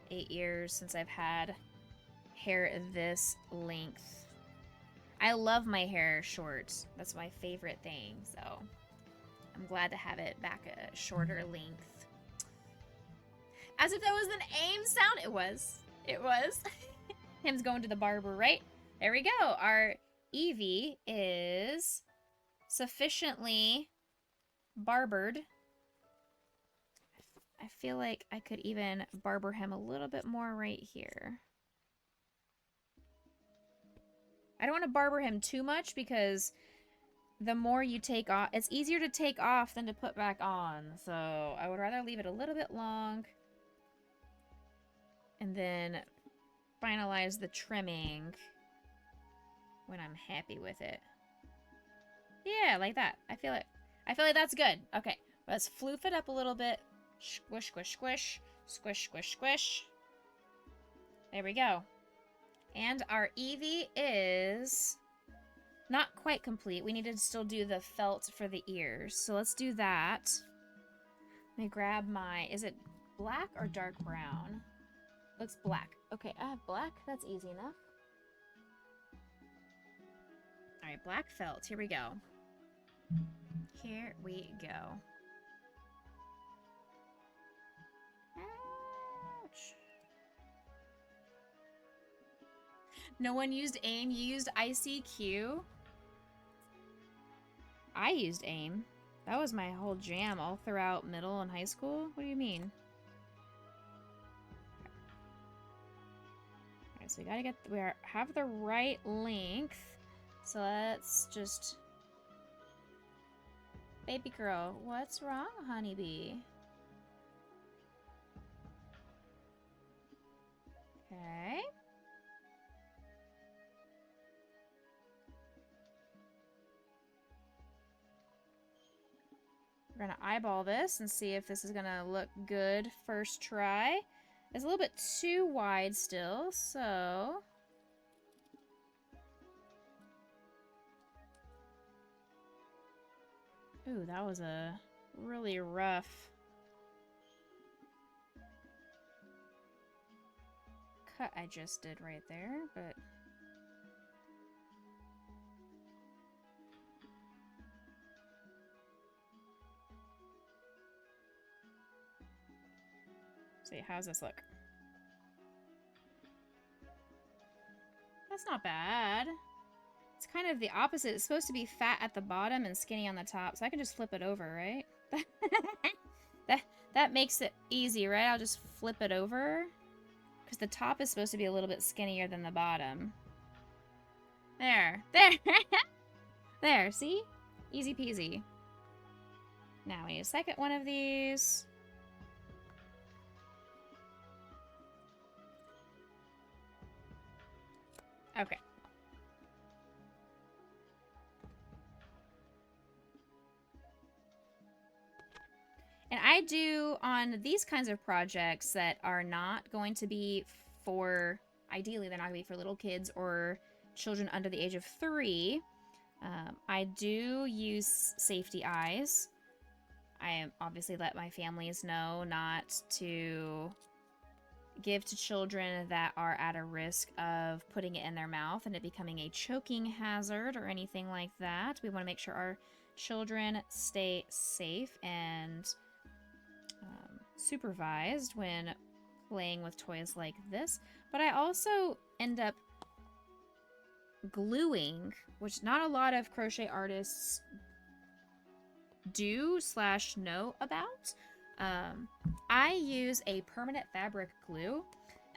8 years since I've had hair this length. I love my hair short. That's my favorite thing, so I'm glad to have it back a shorter length. As if that was an AIM sound. It was. It was. Him's going to the barber, right? There we go. Our Eevee is sufficiently barbered. I feel like I could even barber him a little bit more right here. I don't want to barber him too much because the more you take off, it's easier to take off than to put back on. So I would rather leave it a little bit long and then finalize the trimming when I'm happy with it. Yeah, like that. I feel like that's good. Okay, let's floof it up a little bit. Squish, squish, squish. Squish, squish, squish. There we go. And our Eevee is not quite complete. We need to still do the felt for the ears. So let's do that. Let me grab my... Is it black or dark brown? Looks black. Okay, I have black. That's easy enough. Alright, black felt. Here we go. Here we go. Ouch. No one used AIM. You used ICQ? I used AIM. That was my whole jam all throughout middle and high school. What do you mean? Alright, so we gotta get... We have the right length. So let's just... Baby girl, what's wrong, honeybee? Okay. We're gonna eyeball this and see if this is gonna look good first try. It's a little bit too wide still, so... Ooh, that was a really rough cut I just did right there, but... See, how's this look? That's not bad. It's kind of the opposite. It's supposed to be fat at the bottom and skinny on the top, so I can just flip it over, right? that makes it easy, right? I'll just flip it over. Because the top is supposed to be a little bit skinnier than the bottom. There. There! There, see? Easy peasy. Now we need a second one of these. Okay. And I do, on these kinds of projects that are not going to be for, ideally they're not going to be for little kids or children under the age of 3, I do use safety eyes. I obviously let my families know not to give to children that are at a risk of putting it in their mouth and it becoming a choking hazard or anything like that. We want to make sure our children stay safe and supervised when playing with toys like this. But I also end up gluing, which not a lot of crochet artists do / know about. I use a permanent fabric glue.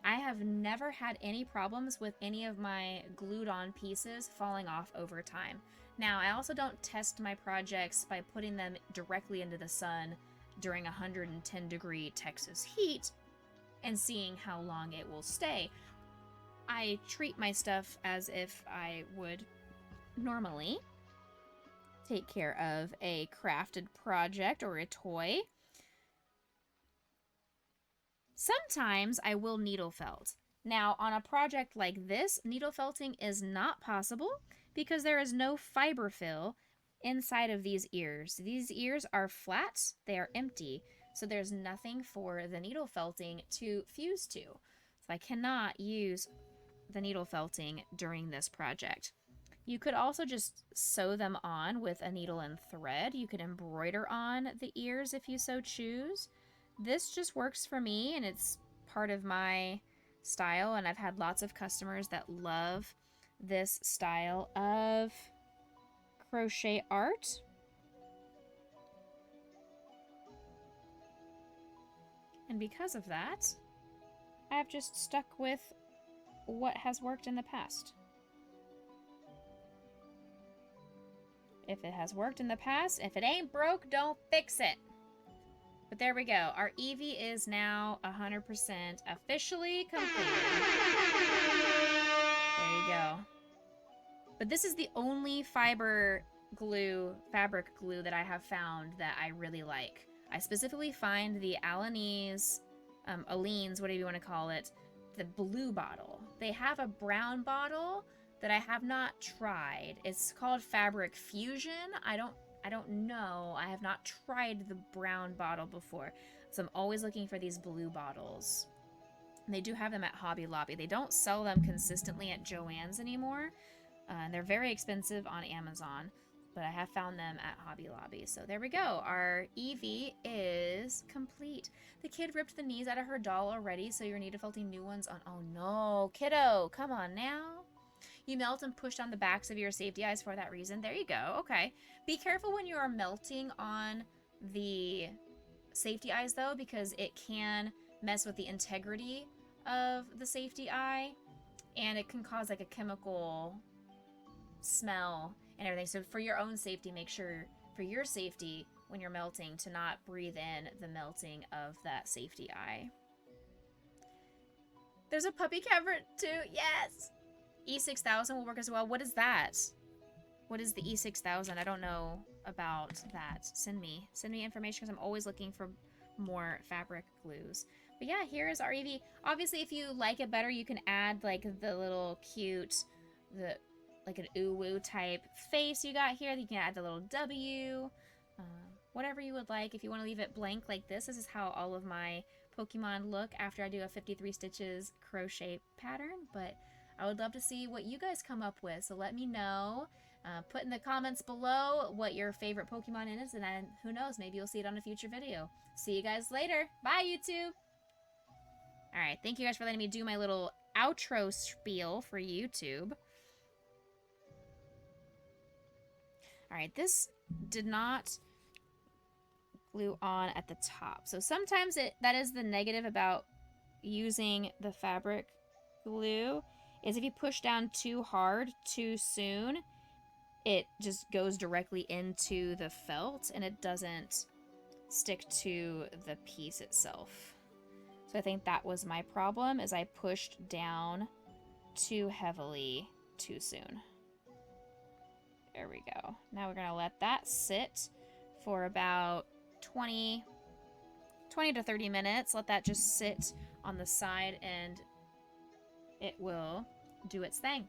I have never had any problems with any of my glued on pieces falling off over time. Now, I also don't test my projects by putting them directly into the sun during 110-degree Texas heat and seeing how long it will stay. I treat my stuff as if I would normally take care of a crafted project or a toy. Sometimes I will needle felt. Now, on a project like this, needle felting is not possible because there is no fiber fill inside of these ears. These ears are flat, they are empty, so there's nothing for the needle felting to fuse to. So I cannot use the needle felting during this project. You could also just sew them on with a needle and thread. You could embroider on the ears if you so choose. This just works for me, and it's part of my style, and I've had lots of customers that love this style of crochet art. And because of that, I've just stuck with what has worked in the past. If it has worked in the past, if it ain't broke, don't fix it. But there we go. Our Eevee is now 100% officially completed. There you go. But this is the only fiber fabric glue that I have found that I really like. I specifically find the Alani's, Aleene's, whatever you want to call it, the blue bottle. They have a brown bottle that I have not tried. It's called Fabric Fusion. I don't know. I have not tried the brown bottle before. So I'm always looking for these blue bottles. And they do have them at Hobby Lobby. They don't sell them consistently at Joann's anymore. And they're very expensive on Amazon. But I have found them at Hobby Lobby. So there we go. Our Eevee is complete. The kid ripped the knees out of her doll already, so you're in need of felting new ones on... Oh no, kiddo, come on now. You melt and push down the backs of your safety eyes for that reason. There you go. Okay. Be careful when you are melting on the safety eyes, though, because it can mess with the integrity of the safety eye, and it can cause like a chemical smell and everything. So for your own safety, make sure for your safety when you're melting to not breathe in the melting of that safety eye. There's a puppy camera too. Yes. E6000 will work as well. What is that? What is the E6000? I don't know about that. Send me information, because I'm always looking for more fabric glues. But yeah, here is our Eevee. Obviously, if you like it better, you can add like the little cute, like an ooh-woo type face you got here. You can add the little W, whatever you would like. If you want to leave it blank like this is how all of my Pokemon look after I do a 53 stitches crochet pattern. But I would love to see what you guys come up with, so let me know. Put in the comments below what your favorite Pokemon is, and then who knows, maybe you'll see it on a future video. See you guys later. Bye, YouTube! Alright, thank you guys for letting me do my little outro spiel for YouTube. Alright, this did not glue on at the top. So sometimes that is the negative about using the fabric glue, is if you push down too hard too soon, it just goes directly into the felt and it doesn't stick to the piece itself. So I think that was my problem, is I pushed down too heavily too soon. There we go. Now we're gonna let that sit for about 20 to 30 minutes. Let that just sit on the side and it will do its thing.